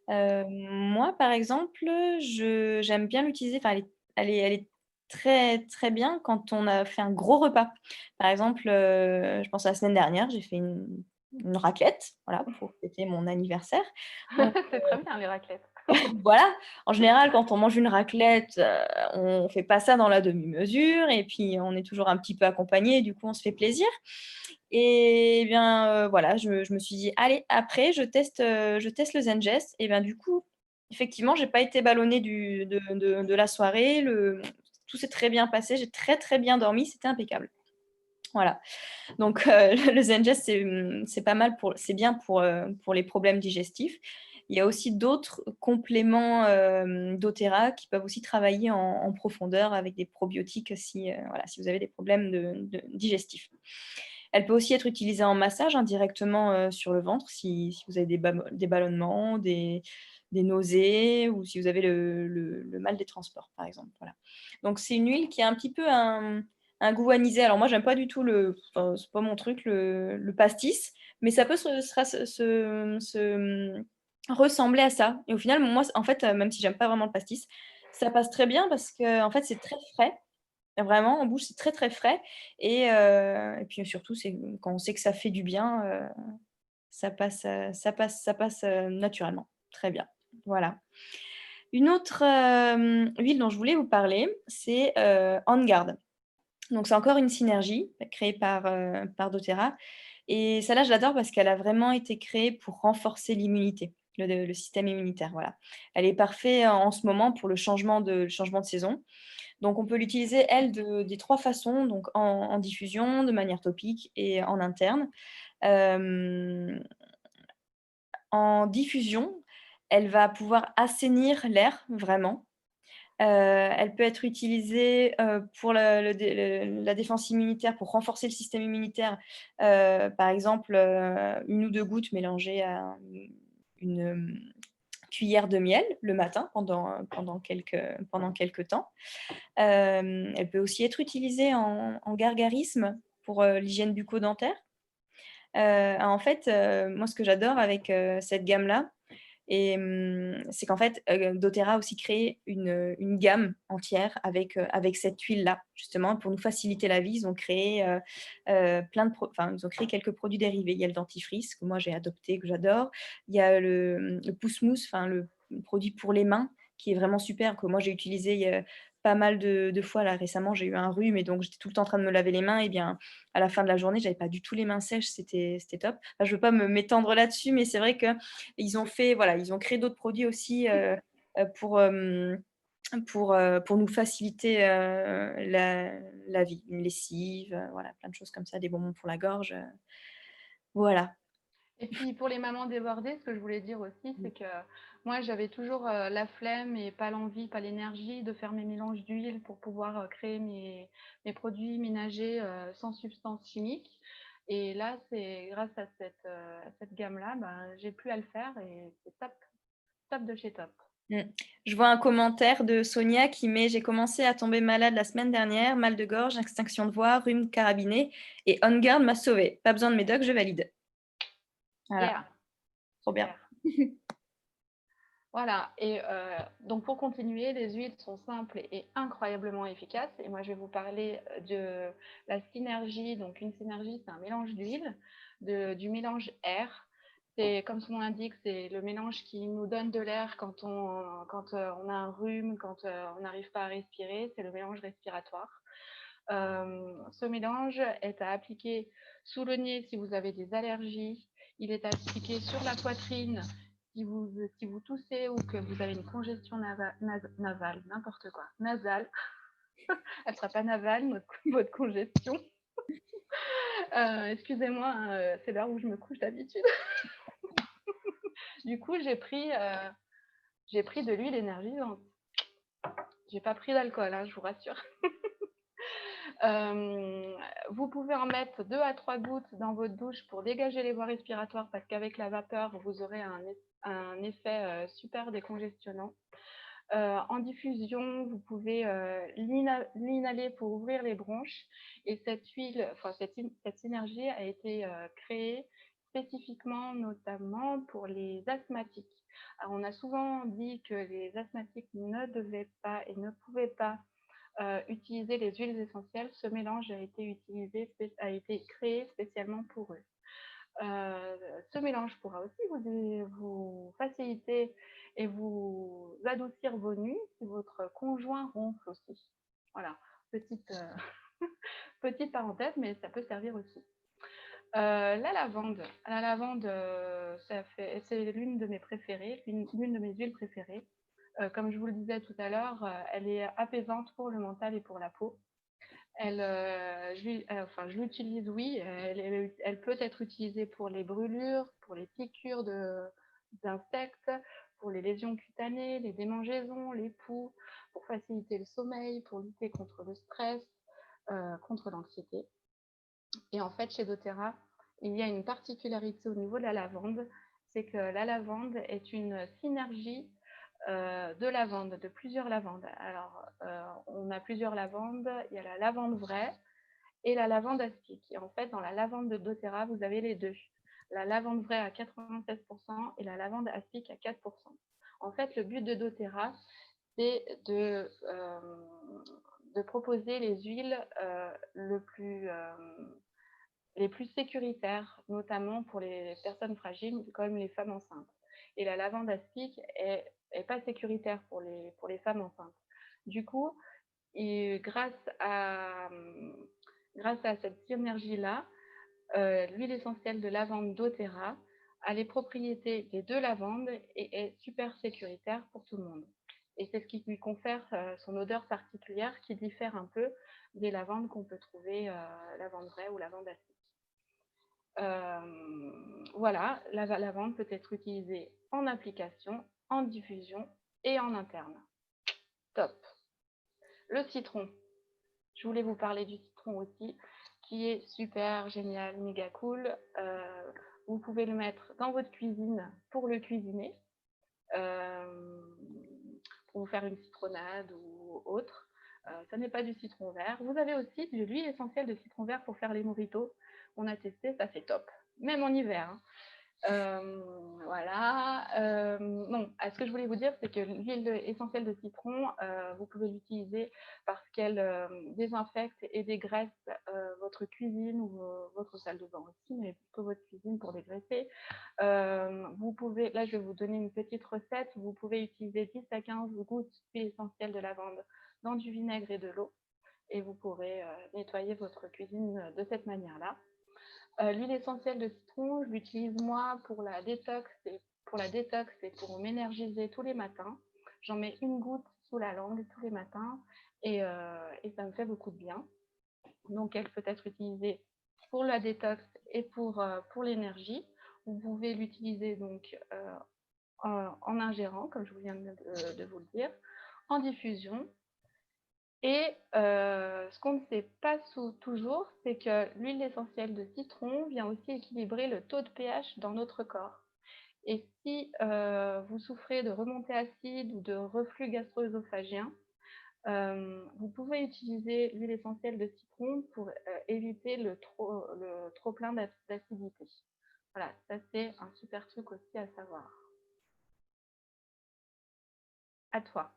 Moi, par exemple, j'aime bien l'utiliser, enfin elle est très, très bien quand on a fait un gros repas. Par exemple, je pense à la semaine dernière, j'ai fait une raclette, voilà, pour fêter mon anniversaire. Donc C'est très bien, les raclettes. voilà, en général, quand on mange une raclette, on fait pas ça dans la demi-mesure et puis on est toujours un petit peu accompagné, du coup on se fait plaisir et bien, voilà, je me suis dit: «Allez, après je teste le Zengest» et bien du coup, effectivement, j'ai pas été ballonnée de la soirée, tout s'est très bien passé, j'ai très, très bien dormi, c'était impeccable. Voilà, donc le Zengest, c'est pas mal c'est bien pour les problèmes digestifs. Il y a aussi d'autres compléments, doTERRA qui peuvent aussi travailler en profondeur avec des probiotiques si, voilà, si vous avez des problèmes de digestifs. Elle peut aussi être utilisée en massage, hein, directement, sur le ventre si vous avez des ballonnements, des nausées ou si vous avez le mal des transports, par exemple, voilà. Donc c'est une huile qui a un petit peu un goût anisé. Alors moi, j'aime pas du tout enfin, c'est pas mon truc, le pastis, mais ça peut ressembler à ça et au final, moi, en fait, même si j'aime pas vraiment le pastis, ça passe très bien parce qu'en fait, c'est très frais. Vraiment, en bouche, c'est très, très frais et puis surtout, c'est quand on sait que ça fait du bien, ça passe, naturellement. Très bien, voilà. Une autre, huile dont je voulais vous parler, c'est, On Guard. Donc c'est encore une synergie créée par doTERRA et celle-là, je l'adore parce qu'elle a vraiment été créée pour renforcer l'immunité, le système immunitaire, voilà. Elle est parfaite en ce moment pour le changement de saison. Donc on peut l'utiliser, elle, des 3 façons, donc en diffusion, de manière topique et en interne. Hem, En diffusion, elle va pouvoir assainir l'air, vraiment. Elle peut être utilisée, pour la défense immunitaire, pour renforcer le système immunitaire, par exemple, 1 ou 2 gouttes mélangées à une, cuillère de miel le matin pendant quelques temps. Elle peut aussi être utilisée en gargarisme pour l'hygiène bucco-dentaire. En fait, moi, ce que j'adore avec cette gamme-là, c'est qu'en fait, doTERRA a aussi créé une gamme entière avec cette huile-là, justement pour nous faciliter la vie. Ils ont créé, ils ont créé quelques produits dérivés. Il y a le dentifrice que moi j'ai adopté, que j'adore. Il y a le pousse-mousse, enfin le produit pour les mains qui est vraiment super, que moi j'ai utilisé pas mal de fois là récemment. J'ai eu un rhume et donc j'étais tout le temps en train de me laver les mains et bien à la fin de la journée, j'avais pas du tout les mains sèches, c'était top. Enfin, je veux pas m'étendre là-dessus, mais c'est vrai que ils ont créé d'autres produits aussi pour, pour nous faciliter la vie. Une lessive, voilà, plein de choses comme ça, des bonbons pour la gorge. Voilà. Et puis pour les mamans débordées, ce que je voulais dire aussi, c'est que moi j'avais toujours la flemme et pas l'envie, pas l'énergie de faire mes mélanges d'huile pour pouvoir créer mes produits ménagers sans substances chimiques. Et là, c'est grâce à cette gamme-là, ben, j'ai plus à le faire et c'est top, top de chez top. Mmh. Je vois un commentaire de Sonia qui met: «J'ai commencé à tomber malade la semaine dernière, mal de gorge, extinction de voix, rhume carabiné et On Guard m'a sauvée. Pas besoin de médoc, je valide». Voilà, Yeah, trop bien. super. Voilà, et donc pour continuer, les huiles sont simples et incroyablement efficaces. Et moi, je vais vous parler de la synergie. Donc une synergie, c'est un mélange d'huile, du mélange air. C'est comme son nom l'indique, c'est le mélange qui nous donne de l'air quand on a un rhume, quand on n'arrive pas à respirer. C'est le mélange respiratoire. Ce mélange est à appliquer sous le nez si vous avez des allergies. Il est à appliquer sur la poitrine si vous toussez ou que vous avez une congestion navale, n'importe quoi, nasale. Elle ne sera pas navale, votre congestion. Excusez-moi, hein, c'est l'heure où je me couche d'habitude. Du coup, j'ai pris de l'huile énergisante. J'ai pas pris d'alcool, hein, je vous rassure. Vous pouvez en mettre 2 à 3 gouttes dans votre douche pour dégager les voies respiratoires parce qu'avec la vapeur, vous aurez un effet super décongestionnant. En diffusion, vous pouvez l'inhaler pour ouvrir les bronches. Et cette huile, enfin cette synergie a été créée spécifiquement notamment pour les asthmatiques. Alors, on a souvent dit que les asthmatiques ne devaient pas et ne pouvaient pas utiliser les huiles essentielles. Ce mélange a été créé spécialement pour eux. Ce mélange pourra aussi vous faciliter et vous adoucir vos nuits si votre conjoint ronfle aussi. Voilà, petite parenthèse, mais ça peut servir aussi. La lavande, c'est l'une de mes préférées, l'une de mes huiles préférées. Comme je vous le disais tout à l'heure, elle est apaisante pour le mental et pour la peau. Je l'utilise, oui. Elle peut être utilisée pour les brûlures, pour les piqûres d'insectes, pour les lésions cutanées, les démangeaisons, les poux, pour faciliter le sommeil, pour lutter contre le stress, contre l'anxiété. Et en fait, chez doTERRA, il y a une particularité au niveau de la lavande, c'est que la lavande est une synergie de lavande, de plusieurs lavandes. Alors, on a plusieurs lavandes. Il y a la lavande vraie et la lavande aspic. Et en fait, dans la lavande de doTERRA, vous avez les deux. La lavande vraie à 96% et la lavande aspic à 4%. En fait, le but de doTERRA, c'est de proposer les huiles les plus sécuritaires, notamment pour les personnes fragiles comme les femmes enceintes. Et la lavande aspic est pas sécuritaire pour les femmes enceintes. Du coup, grâce à cette synergie-là, l'huile essentielle de lavande doTERRA a les propriétés des deux lavandes et est super sécuritaire pour tout le monde. Et c'est ce qui lui confère son odeur particulière qui diffère un peu des lavandes qu'on peut trouver, lavande vraie ou lavande aspic. Voilà, la lavande peut être utilisée en application, en diffusion et en interne. Top. Le citron. Je voulais vous parler du citron aussi, qui est super génial, méga cool. Vous pouvez le mettre dans votre cuisine pour le cuisiner. euh, pour vous faire une citronnade ou autre. Ça n'est pas du citron vert. Vous avez aussi de l'huile essentielle de citron vert pour faire les mojitos. On a testé, ça c'est top. Même en hiver, hein. Voilà. Non, ce que je voulais vous dire, c'est que l'huile essentielle de citron, vous pouvez l'utiliser parce qu'elle désinfecte et dégraisse votre cuisine ou votre salle de bain aussi, mais plutôt votre cuisine pour dégraisser. Vous pouvez, là, je vais vous donner une petite recette. Vous pouvez utiliser 10 à 15 gouttes d'huile essentielle de lavande dans du vinaigre et de l'eau, et vous pourrez nettoyer votre cuisine de cette manière-là. L'huile essentielle de citron, je l'utilise moi pour la détox et pour m'énergiser tous les matins. J'en mets une goutte sous la langue tous les matins et ça me fait beaucoup de bien. Donc elle peut être utilisée pour la détox et pour l'énergie. Vous pouvez l'utiliser donc en ingérant, comme je viens de vous le dire, en diffusion. Et ce qu'on ne sait pas toujours, c'est que l'huile essentielle de citron vient aussi équilibrer le taux de pH dans notre corps. Et si vous souffrez de remontée acide ou de reflux gastro-œsophagien, vous pouvez utiliser l'huile essentielle de citron pour éviter le trop plein d'acidité. Voilà, ça c'est un super truc aussi à savoir. À toi.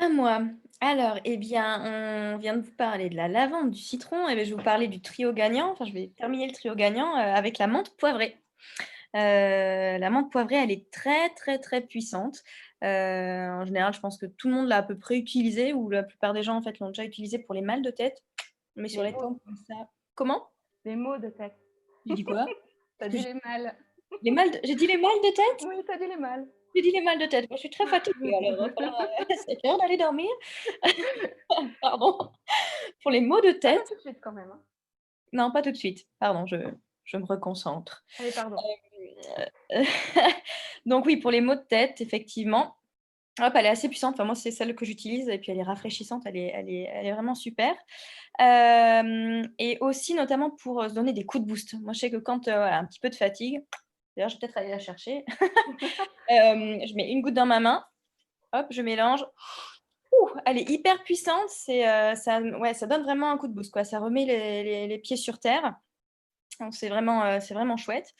À moi. Alors, eh bien, on vient de vous parler de la lavande, du citron, et bien, je vais vous parler du trio gagnant. Enfin, je vais terminer le trio gagnant avec la menthe poivrée. La menthe poivrée, elle est très, très, très puissante. En général, je pense que tout le monde l'a à peu près utilisée, ou la plupart des gens, en fait, l'ont déjà utilisée pour les mal de tête. Mais sur Les les maux, tempes comme ça. Comment? les maux de tête. J'ai dit quoi? T'as dit les mal. J'ai dit les mal de tête? Oui, t'as dit les mal. J'ai dit les mal de tête. Moi, je suis très fatiguée, alors il va falloir, c'est l'heure d'aller dormir. Pardon. Pour les maux de Ah, pas tête, tout de suite quand même, hein. non, pas tout de suite. Pardon, je me reconcentre. Allez, pardon. Heu, donc oui, pour les maux de tête, effectivement, hop, elle est assez puissante. Enfin, moi, c'est celle que j'utilise et puis elle est rafraîchissante, elle est vraiment super. Et aussi notamment pour, se donner des coups de boost. Moi, je sais que quand, voilà, un petit peu de fatigue, d'ailleurs, je vais peut-être aller la chercher. Je mets une goutte dans ma main, hop, je mélange. Ouh, elle est hyper puissante, ouais, ça donne vraiment un coup de boost, quoi. Ça remet les pieds sur terre. Donc c'est vraiment chouette.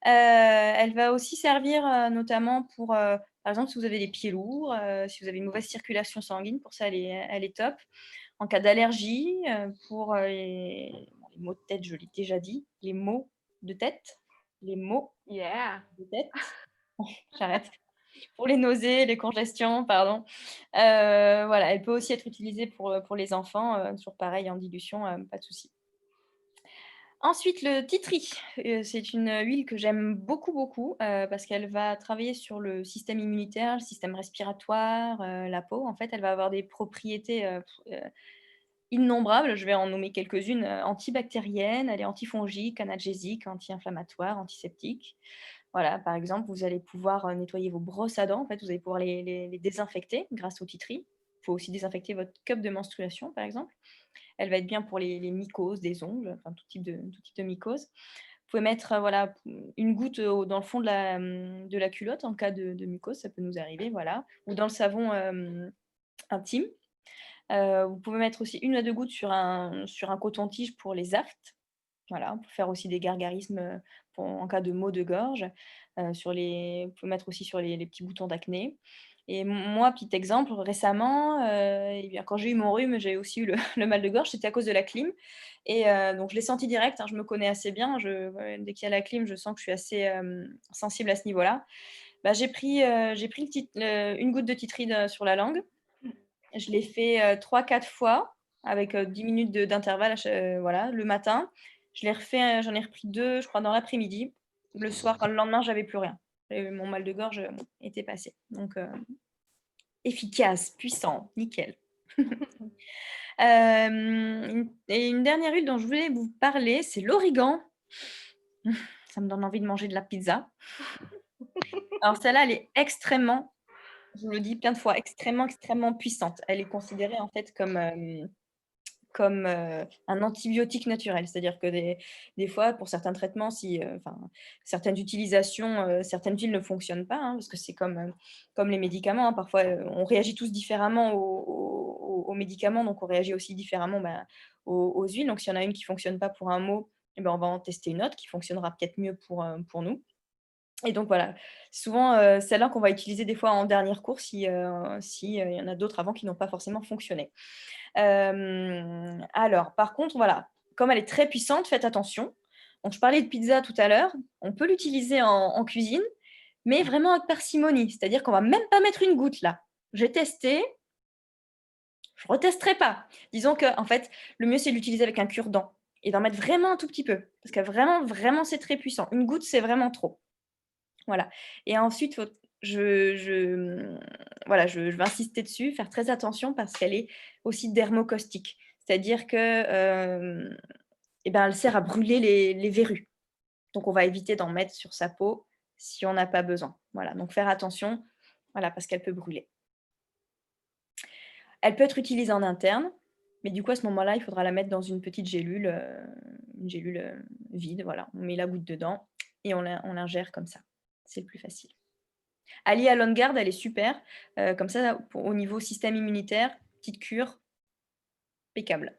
Elle va aussi servir, notamment pour, par exemple, si vous avez les pieds lourds, si vous avez une mauvaise circulation sanguine, pour ça elle est top. En cas d'allergie, pour, les maux de tête, je l'ai déjà dit, les maux de tête, les maux Yeah. de tête. J'arrête. Pour les nausées, les congestions, pardon. Voilà, elle peut aussi être utilisée pour les enfants, toujours pareil en dilution, pas de souci. Ensuite, le titri, c'est une huile que j'aime beaucoup, beaucoup, parce qu'elle va travailler sur le système immunitaire, le système respiratoire, la peau. En fait, elle va avoir des propriétés, innombrables. Je vais en nommer quelques-unes, antibactériennes, elle est antifongique, analgésique, anti-inflammatoire, antiseptique. Voilà, par exemple, vous allez pouvoir, nettoyer vos brosses à dents. En fait, vous allez pouvoir les désinfecter grâce au titri. Il faut aussi désinfecter votre cup de menstruation, par exemple. Elle va être bien pour les mycoses des ongles, enfin tout type de mycose. Vous pouvez mettre, voilà, une goutte, dans le fond de la culotte en cas de mycose, ça peut nous arriver, voilà, ou dans le savon, intime. Vous pouvez mettre aussi 1 à 2 gouttes sur un coton-tige pour les aftes. Voilà, pour faire aussi des gargarismes, en cas de maux de gorge. Vous pouvez mettre aussi sur les petits boutons d'acné. Et moi, petit exemple, récemment, et bien, quand j'ai eu mon rhume, j'ai aussi eu le le mal de gorge, c'était à cause de la clim. Et donc je l'ai senti direct, hein, je me connais assez bien. Ouais, dès qu'il y a la clim, je sens que je suis assez, sensible à ce niveau-là. Bah, j'ai pris une goutte de titride sur la langue. Je l'ai fait, 3-4 fois avec, 10 minutes d'intervalle voilà, le matin. Je l'ai refait, j'en ai repris 2, je crois, dans l'après-midi. Le soir, le lendemain, j'avais plus rien. Mon mal de gorge, était passé. Donc, efficace, puissant, nickel. Une dernière huile dont je voulais vous parler, c'est l'origan. Ça me donne envie de manger de la pizza. Alors celle-là, elle est extrêmement, je vous le dis plein de fois, extrêmement, extrêmement puissante. Elle est considérée en fait comme, comme un antibiotique naturel. C'est-à-dire que des fois, pour certains traitements, certaines utilisations, certaines huiles ne fonctionnent pas, hein, parce que c'est comme les médicaments, hein. Parfois, on réagit tous différemment aux médicaments, donc on réagit aussi différemment aux huiles. Donc, s'il y en a une qui ne fonctionne pas pour un mot, eh ben, on va en tester une autre qui fonctionnera peut-être mieux pour nous. Et donc voilà, souvent, celle-là qu'on va utiliser des fois en dernier recours si, il y en a d'autres avant qui n'ont pas forcément fonctionné. Alors par contre, voilà, comme elle est très puissante, faites attention. Donc je parlais de pizza tout à l'heure, on peut l'utiliser en cuisine, mais vraiment avec parcimonie. C'est-à-dire qu'on va même pas mettre une goutte là. J'ai testé, je retesterai pas. Disons qu'en fait, le mieux c'est de l'utiliser avec un cure-dent et d'en mettre vraiment un tout petit peu parce que vraiment, vraiment c'est très puissant. Une goutte, c'est vraiment trop. Voilà. Et ensuite, voilà, je vais insister dessus, faire très attention parce qu'elle est aussi dermocaustique. C'est-à-dire que, eh ben, elle sert à brûler les verrues. Donc, on va éviter d'en mettre sur sa peau si on n'a pas besoin. Voilà, donc faire attention, voilà, parce qu'elle peut brûler. Elle peut être utilisée en interne, mais du coup, à ce moment-là, il faudra la mettre dans une petite gélule, vide. Voilà, on met la goutte dedans et on l'ingère comme ça. C'est le plus facile. Alia Longuegarde, elle est super. Comme ça, au niveau système immunitaire, petite cure, impeccable.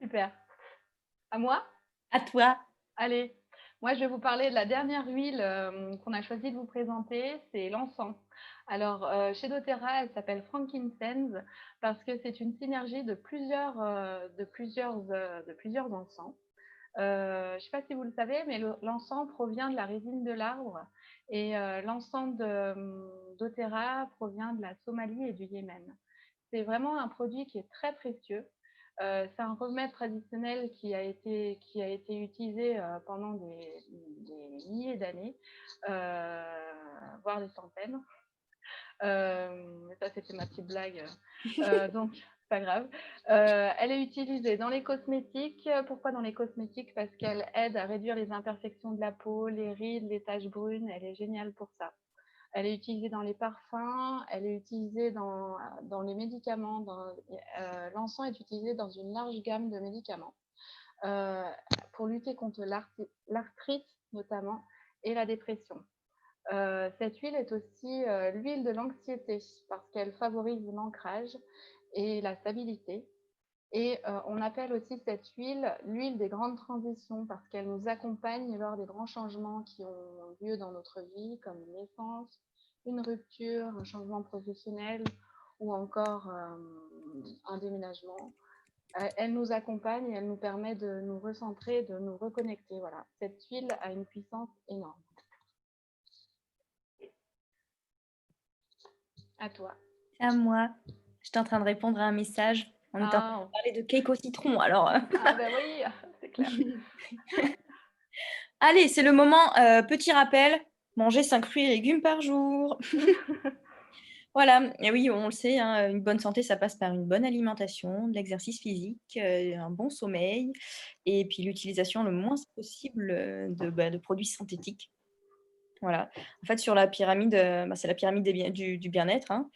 Super. À moi? À toi. Allez, moi je vais vous parler de la dernière huile qu'on a choisi de vous présenter, c'est l'encens. Alors chez doTERRA, elle s'appelle frankincense parce que c'est une synergie de plusieurs encens. Je ne sais pas si vous le savez, mais l'encens provient de la résine de l'arbre et l'encens doTERRA provient de la Somalie et du Yémen. C'est vraiment un produit qui est très précieux. C'est un remède traditionnel qui a été utilisé pendant des milliers d'années, voire des centaines. Ça, c'était ma petite blague. Donc, c'est pas grave. Elle est utilisée dans les cosmétiques. Pourquoi dans les cosmétiques? Parce qu'elle aide à réduire les imperfections de la peau, les rides, les taches brunes. Elle est géniale pour ça. Elle est utilisée dans les parfums, elle est utilisée dans les médicaments. L'encens est utilisé dans une large gamme de médicaments pour lutter contre l'arthrite notamment et la dépression. Cette huile est aussi l'huile de l'anxiété parce qu'elle favorise l'ancrage et la stabilité. Et on appelle aussi cette huile l'huile des grandes transitions parce qu'elle nous accompagne lors des grands changements qui ont lieu dans notre vie, comme une naissance, une rupture, un changement professionnel ou encore un déménagement. Elle nous accompagne et elle nous permet de nous recentrer, de nous reconnecter. Voilà. Cette huile a une puissance énorme. À toi. À moi. J'étais en train de répondre à un message. On était en train de parler de cake au citron. Alors, Ah ben oui, c'est clair. allez, c'est le moment. Petit rappel, manger 5 fruits et légumes par jour. Voilà, et oui, on le sait, hein, une bonne santé, ça passe par une bonne alimentation, de l'exercice physique, un bon sommeil et puis l'utilisation le moins possible de produits synthétiques. Voilà. En fait, sur la pyramide, c'est la pyramide du bien-être, hein.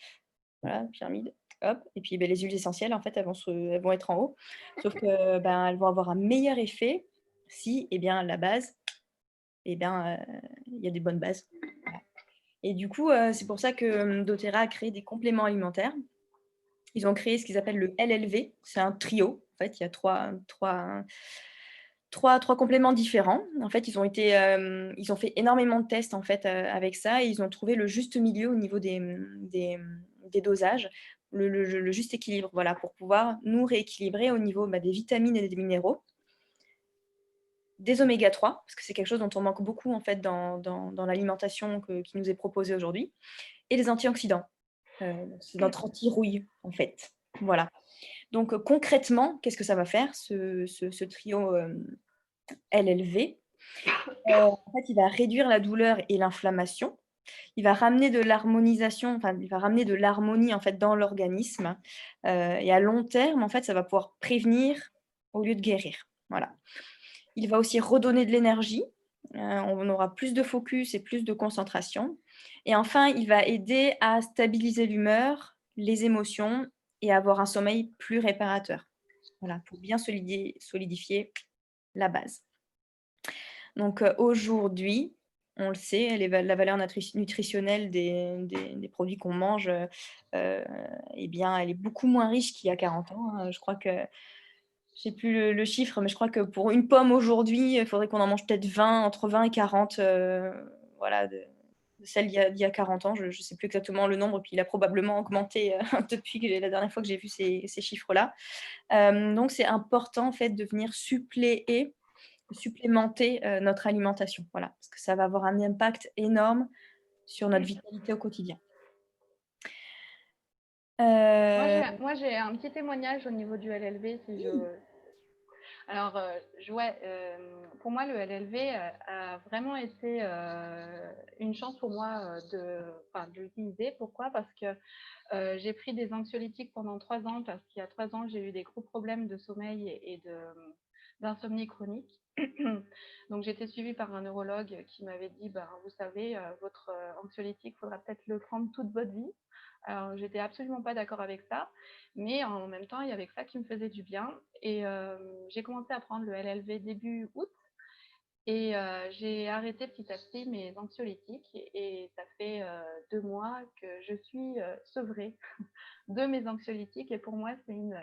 Voilà, pyramide, hop, et puis les huiles essentielles, en fait, elles vont être en haut. Sauf que elles vont avoir un meilleur effet si, la base, il y a des bonnes bases. Voilà. Et du coup, c'est pour ça que doTERRA a créé des compléments alimentaires. Ils ont créé ce qu'ils appellent le LLV. C'est un trio. En fait, il y a trois compléments différents. En fait, ils ont fait énormément de tests en fait, avec ça et ils ont trouvé le juste milieu au niveau des dosages, le juste équilibre, voilà, pour pouvoir nous rééquilibrer au niveau des vitamines et des minéraux, des oméga 3, parce que c'est quelque chose dont on manque beaucoup en fait dans l'alimentation qui nous est proposée aujourd'hui, et des antioxydants. C'est notre anti-rouille en fait. Voilà. Donc concrètement, qu'est-ce que ça va faire ce trio LLV? En fait, il va réduire la douleur et l'inflammation. Il va ramener de l'harmonisation, enfin, il va ramener de l'harmonie en fait dans l'organisme. Et à long terme, en fait, ça va pouvoir prévenir au lieu de guérir. Voilà. Il va aussi redonner de l'énergie. On aura plus de focus et plus de concentration. Et enfin, il va aider à stabiliser l'humeur, les émotions et avoir un sommeil plus réparateur. Voilà, pour bien solidifier la base. Donc, aujourd'hui, on le sait, la valeur nutritionnelle des produits qu'on mange, eh bien, elle est beaucoup moins riche qu'il y a 40 ans, hein. Je crois que je sais plus le chiffre, mais je crois que pour une pomme aujourd'hui, il faudrait qu'on en mange peut-être 20, entre 20 et 40, voilà, de celle d'il y a 40 ans. Je ne sais plus exactement le nombre, puis il a probablement augmenté, depuis la dernière fois que j'ai vu ces chiffres-là. Donc c'est important, en fait, de venir supplémenter, notre alimentation, voilà, parce que ça va avoir un impact énorme sur notre vitalité au quotidien. Heu, Moi, j'ai un petit témoignage au niveau du LLV, si je... Alors, ouais, pour moi, le LLV a vraiment été une chance pour moi de l'utiliser. Pourquoi? Parce que j'ai pris des anxiolytiques pendant 3 ans, parce qu'il y a 3 ans, j'ai eu des gros problèmes de sommeil et d'insomnie chronique. Donc, j'ai été suivie par un neurologue qui m'avait dit, ben, vous savez, votre anxiolytique, il faudra peut-être le prendre toute votre vie. Alors, j'étais absolument pas d'accord avec ça, mais en même temps, il y avait que ça qui me faisait du bien. Et j'ai commencé à prendre le LLV début août. Et j'ai arrêté petit à petit mes anxiolytiques et ça fait 2 mois que je suis sevrée de mes anxiolytiques et pour moi, c'est une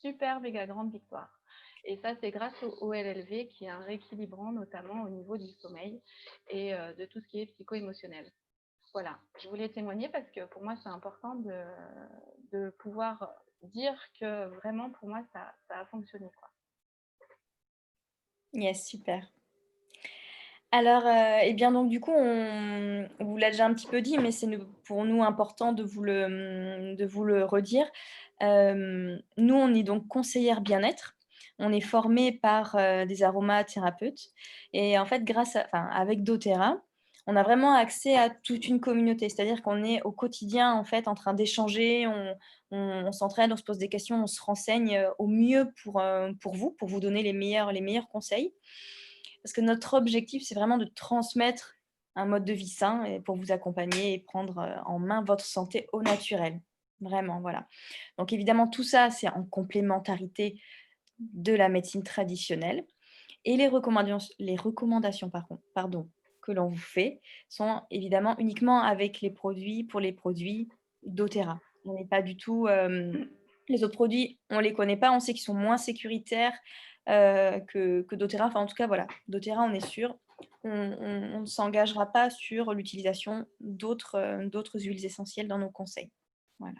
super méga grande victoire. Et ça, c'est grâce au LLV qui est un rééquilibrant notamment au niveau du sommeil et de tout ce qui est psycho-émotionnel. Voilà, je voulais témoigner parce que pour moi, c'est important de pouvoir dire que vraiment, pour moi, ça a fonctionné, quoi. yes, super. Alors, et bien donc du coup, on vous l'a déjà un petit peu dit, mais c'est pour nous important de vous le redire. Nous, on est donc conseillère bien-être. On est formé par, des aromathérapeutes et en fait, avec doTERRA, on a vraiment accès à toute une communauté. C'est-à-dire qu'on est au quotidien, en fait, en train d'échanger, on s'entraide, on se pose des questions, on se renseigne, au mieux pour vous donner les meilleurs conseils. Parce que notre objectif, c'est vraiment de transmettre un mode de vie sain et pour vous accompagner et prendre, en main votre santé au naturel. Vraiment, voilà. Donc évidemment, tout ça, c'est en complémentarité de la médecine traditionnelle et les recommandations que l'on vous fait sont évidemment uniquement avec les produits doTERRA. On n'est pas du tout, les autres produits, on les connaît pas, on sait qu'ils sont moins sécuritaires, que doTERRA. Enfin, en tout cas, voilà, doTERRA, on est sûr. On ne s'engagera pas sur l'utilisation d'autres huiles essentielles dans nos conseils. Voilà.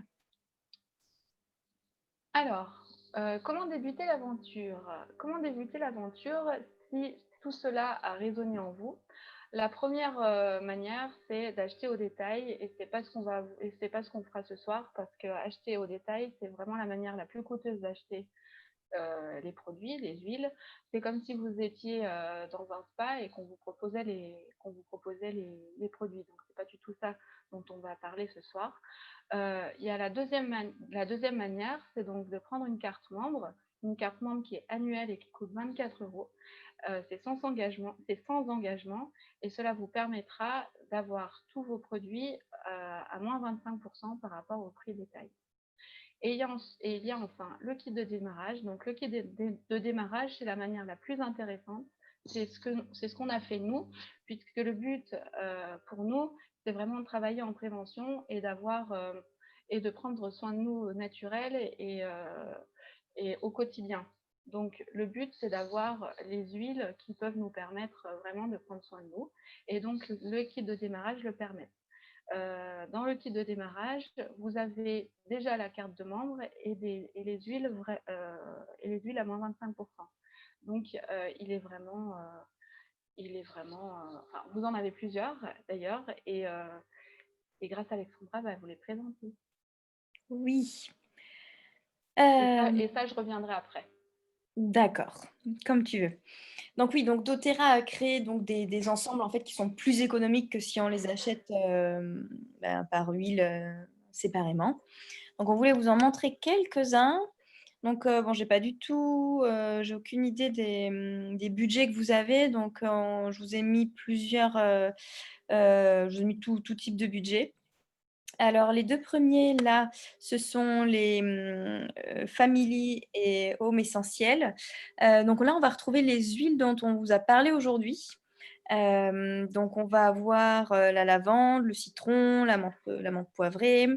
Alors, comment débuter l'aventure? Comment débuter l'aventure si tout cela a résonné en vous? La première manière, c'est d'acheter au détail et c'est pas ce qu'on fera ce soir parce que acheter au détail, c'est vraiment la manière la plus coûteuse d'acheter les produits, les huiles. C'est comme si vous étiez dans un spa et qu'on vous proposait les produits. Donc, c'est pas du tout ça dont on va parler ce soir. Il y a la deuxième manière, c'est donc de prendre une carte membre qui est annuelle et qui coûte 24 euros. C'est sans engagement et cela vous permettra d'avoir tous vos produits à moins 25% par rapport au prix détail. Et il y a enfin le kit de démarrage. Donc, le kit de démarrage, c'est la manière la plus intéressante. C'est ce qu'on a fait nous, puisque le but pour nous, c'est vraiment de travailler en prévention et de prendre soin de nous naturel et au quotidien. Donc, le but, c'est d'avoir les huiles qui peuvent nous permettre vraiment de prendre soin de nous. Et donc, le kit de démarrage le permet. Dans le kit de démarrage, vous avez déjà la carte de membre et les huiles à moins 25%. Donc, enfin, vous en avez plusieurs d'ailleurs, et grâce à Alexandra, bah, vous les présentez. Oui. Et ça, je reviendrai après. D'accord, comme tu veux. Donc oui, donc doTERRA a créé donc des ensembles en fait qui sont plus économiques que si on les achète, par huile, séparément. Donc on voulait vous en montrer quelques-uns. Donc bon, j'ai aucune idée des budgets que vous avez, donc je vous ai mis tout type de budget. Alors les 2 premiers là, ce sont les, Family et Home Essentiels. Donc là, on va retrouver les huiles dont on vous a parlé aujourd'hui. Donc on va avoir, la lavande, le citron, la menthe poivrée,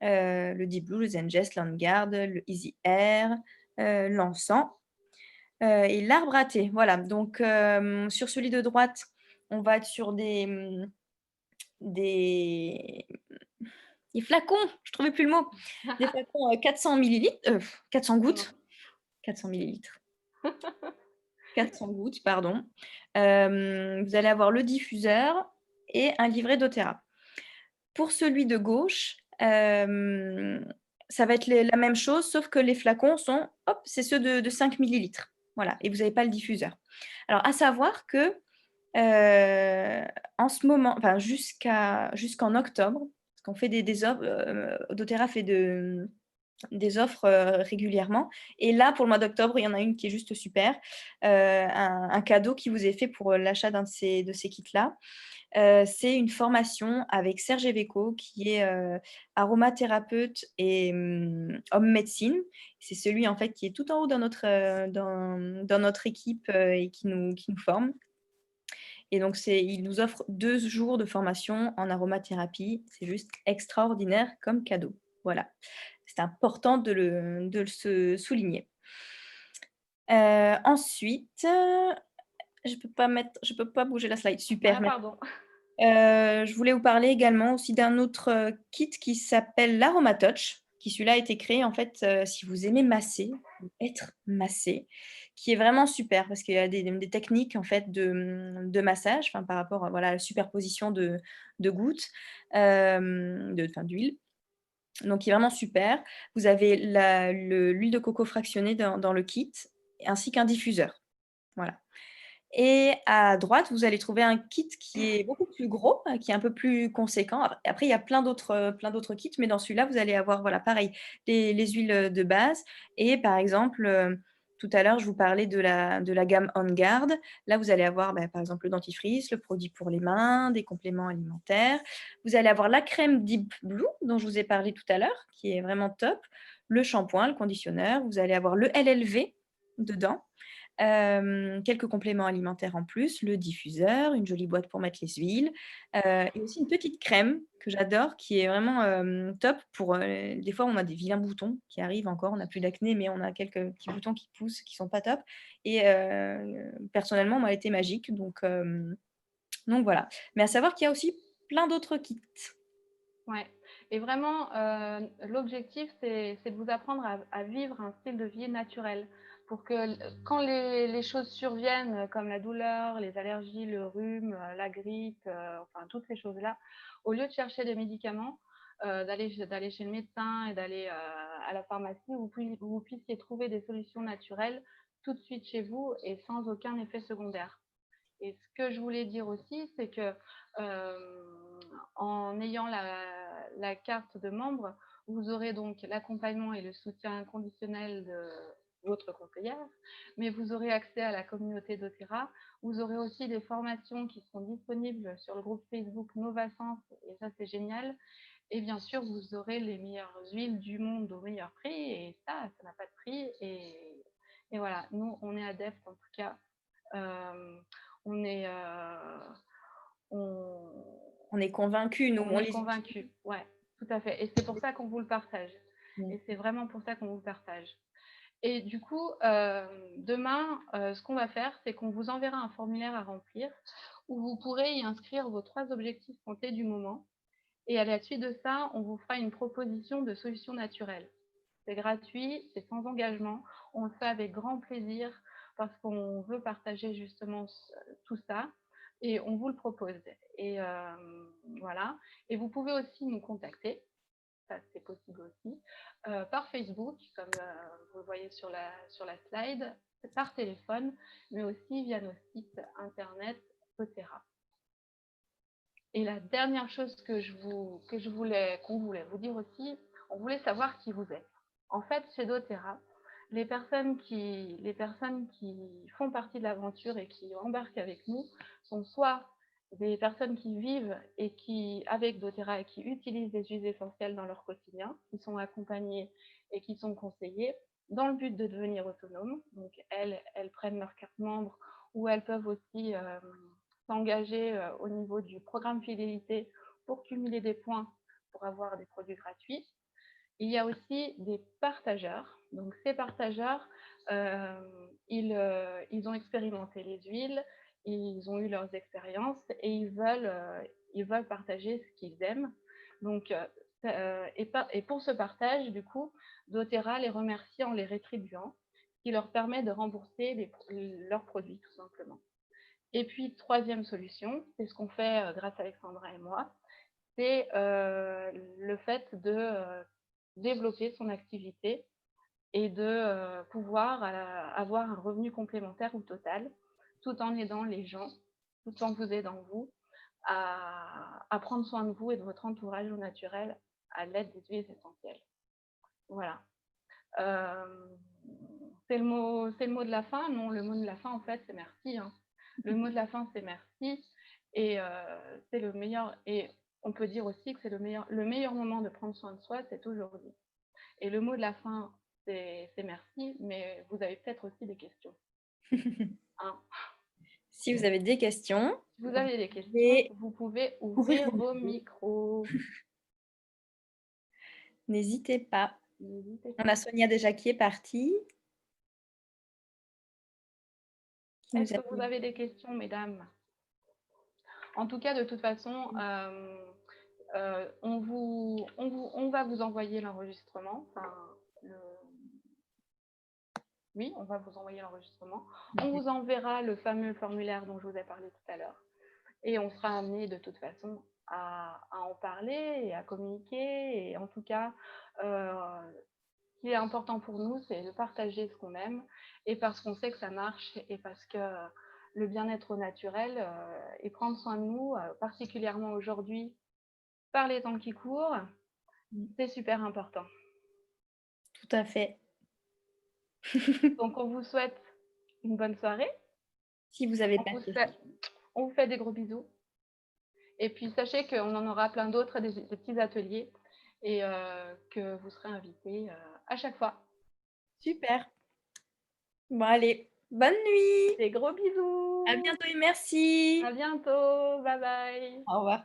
le Deep Blue, le Zengest, l'On-Guard, le Easy Air, l'encens, et l'arbre à thé. Voilà, donc sur celui de droite, on va être sur des des flacons, je trouvais plus le mot. Des flacons, 400 millilitres, 400 Non. gouttes, 400 millilitres, 400 gouttes, pardon. Vous allez avoir le diffuseur et un livret doTERRA. Pour celui de gauche, ça va être la même chose, sauf que les flacons sont, hop, c'est ceux de 5 millilitres. Voilà, et vous n'avez pas le diffuseur. Alors, à savoir que en ce moment, enfin jusqu'en octobre, parce qu'on fait des offres, doTERRA fait des offres régulièrement. Et là, pour le mois d'octobre, il y en a une qui est juste super. Un cadeau qui vous est fait pour l'achat d'un de ces kits-là. C'est une formation avec Serge Eveco, qui est aromathérapeute et homme médecine. C'est celui en fait qui est tout en haut dans notre équipe et qui nous forme. Et donc, il nous offre 2 jours de formation en aromathérapie. C'est juste extraordinaire comme cadeau. Voilà. C'est important de le souligner. Ensuite, je peux pas bouger la slide. Super, Ah, pardon. je voulais vous parler également aussi d'un autre, kit qui s'appelle l'AromaTouch, qui celui-là a été créé en fait, si vous aimez masser ou être massé, qui est vraiment super parce qu'il y a des techniques en fait de massage, enfin par rapport à voilà, à la superposition de gouttes, d'huile, donc qui est vraiment super. Vous avez l'huile de coco fractionnée dans le kit, ainsi qu'un diffuseur. Voilà. Et à droite, vous allez trouver un kit qui est beaucoup plus gros, qui est un peu plus conséquent. Après, il y a plein d'autres kits, mais dans celui-là, vous allez avoir, voilà, pareil, les huiles, de base et par exemple, tout à l'heure, je vous parlais de la gamme On Guard. Là, vous allez avoir, bah, par exemple, le dentifrice, le produit pour les mains, des compléments alimentaires. Vous allez avoir la crème Deep Blue dont je vous ai parlé tout à l'heure, qui est vraiment top, le shampoing, le conditionneur. Vous allez avoir le LLV dedans. Quelques compléments alimentaires en plus, le diffuseur, une jolie boîte pour mettre les huiles, et aussi une petite crème que j'adore qui est vraiment, top pour, des fois on a des vilains boutons qui arrivent encore, on n'a plus d'acné, mais on a quelques petits boutons qui poussent, qui sont pas top et personnellement, moi, elle était magique donc voilà. Mais à savoir qu'il y a aussi plein d'autres kits. Ouais. Et vraiment, l'objectif, c'est de vous apprendre à vivre un style de vie naturel pour que quand les choses surviennent, comme la douleur, les allergies, le rhume, la grippe, enfin toutes ces choses-là, au lieu de chercher des médicaments, d'aller chez le médecin et d'aller à la pharmacie, vous puissiez trouver des solutions naturelles tout de suite chez vous et sans aucun effet secondaire. Et ce que je voulais dire aussi, c'est que en ayant la carte de membre, vous aurez donc l'accompagnement et le soutien inconditionnel de votre conseillère, mais vous aurez accès à la communauté doTERRA. Vous aurez aussi des formations qui seront disponibles sur le groupe Facebook Novasens, et ça c'est génial. Et bien sûr, vous aurez les meilleures huiles du monde au meilleur prix, et ça n'a pas de prix. Et voilà, nous, on est adeptes en tout cas. Euh, on est, on, On est convaincus, nous, on on est les utilise. convaincus. Ouais, tout à fait. Et c'est pour ça qu'on vous le partage. Mmh. Et c'est vraiment pour ça qu'on vous le partage. Et du coup, demain, ce qu'on va faire, c'est qu'on vous enverra un formulaire à remplir où vous pourrez y inscrire vos 3 objectifs santé du moment. Et à la suite de ça, on vous fera une proposition de solution naturelle. C'est gratuit, c'est sans engagement. On le fait avec grand plaisir parce qu'on veut partager justement tout ça et on vous le propose. Et voilà. Et vous pouvez aussi nous contacter, ça c'est possible aussi, par Facebook, comme vous le voyez sur la slide, par téléphone, mais aussi via nos sites internet doTERRA. Et la dernière chose qu'on voulait vous dire aussi, on voulait savoir qui vous êtes. En fait, chez doTERRA, les personnes qui font partie de l'aventure et qui embarquent avec nous sont soit des personnes qui vivent et qui, avec doTERRA et qui utilisent des huiles essentielles dans leur quotidien, qui sont accompagnées et qui sont conseillées dans le but de devenir autonomes. Donc, elles prennent leur carte membre ou elles peuvent aussi s'engager au niveau du programme fidélité pour cumuler des points pour avoir des produits gratuits. Il y a aussi des partageurs. Donc, ces partageurs, ils ont expérimenté les huiles, ils ont eu leurs expériences et ils veulent partager ce qu'ils aiment. Donc, et pour ce partage, du coup, doTERRA les remercie en les rétribuant, ce qui leur permet de rembourser leurs produits, tout simplement. Et puis, troisième solution, c'est ce qu'on fait grâce à Alexandra et moi, c'est le fait de développer son activité et de pouvoir avoir un revenu complémentaire ou total, tout en aidant les gens, tout en vous aidant vous à prendre soin de vous et de votre entourage au naturel à l'aide des huiles essentielles. Voilà. C'est le mot de la fin. Non, le mot de la fin, en fait, c'est merci. Hein. Le mot de la fin, c'est merci. Et c'est le meilleur. Et on peut dire aussi que c'est le meilleur moment de prendre soin de soi, c'est aujourd'hui. Et le mot de la fin, c'est merci, mais vous avez peut-être aussi des questions. Hein. Si vous avez des questions, Si vous avez des questions, pouvez vous pouvez ouvrir ouvrir vos micros. n'hésitez pas. N'hésitez On pas. a Sonia déjà qui est partie. Est-ce que vous avez des questions, mesdames? En tout cas, de toute façon, on va vous envoyer l'enregistrement. Enfin, oui, on va vous envoyer l'enregistrement. On vous enverra le fameux formulaire dont je vous ai parlé tout à l'heure. Et on sera amené de toute façon à en parler et à communiquer. Et en tout cas, ce qui est important pour nous, c'est de partager ce qu'on aime et parce qu'on sait que ça marche et parce que le bien-être naturel et prendre soin de nous, particulièrement aujourd'hui, par les temps qui courent, c'est super important. Tout à fait. Donc, on vous souhaite une bonne soirée. Si vous avez pas de questions. On vous fait des gros bisous. Et puis, sachez qu'on en aura plein d'autres, des petits ateliers, et que vous serez invités à chaque fois. Super. Bon, allez, bonne nuit. Des gros bisous. À bientôt et merci. À bientôt. Bye bye. Au revoir.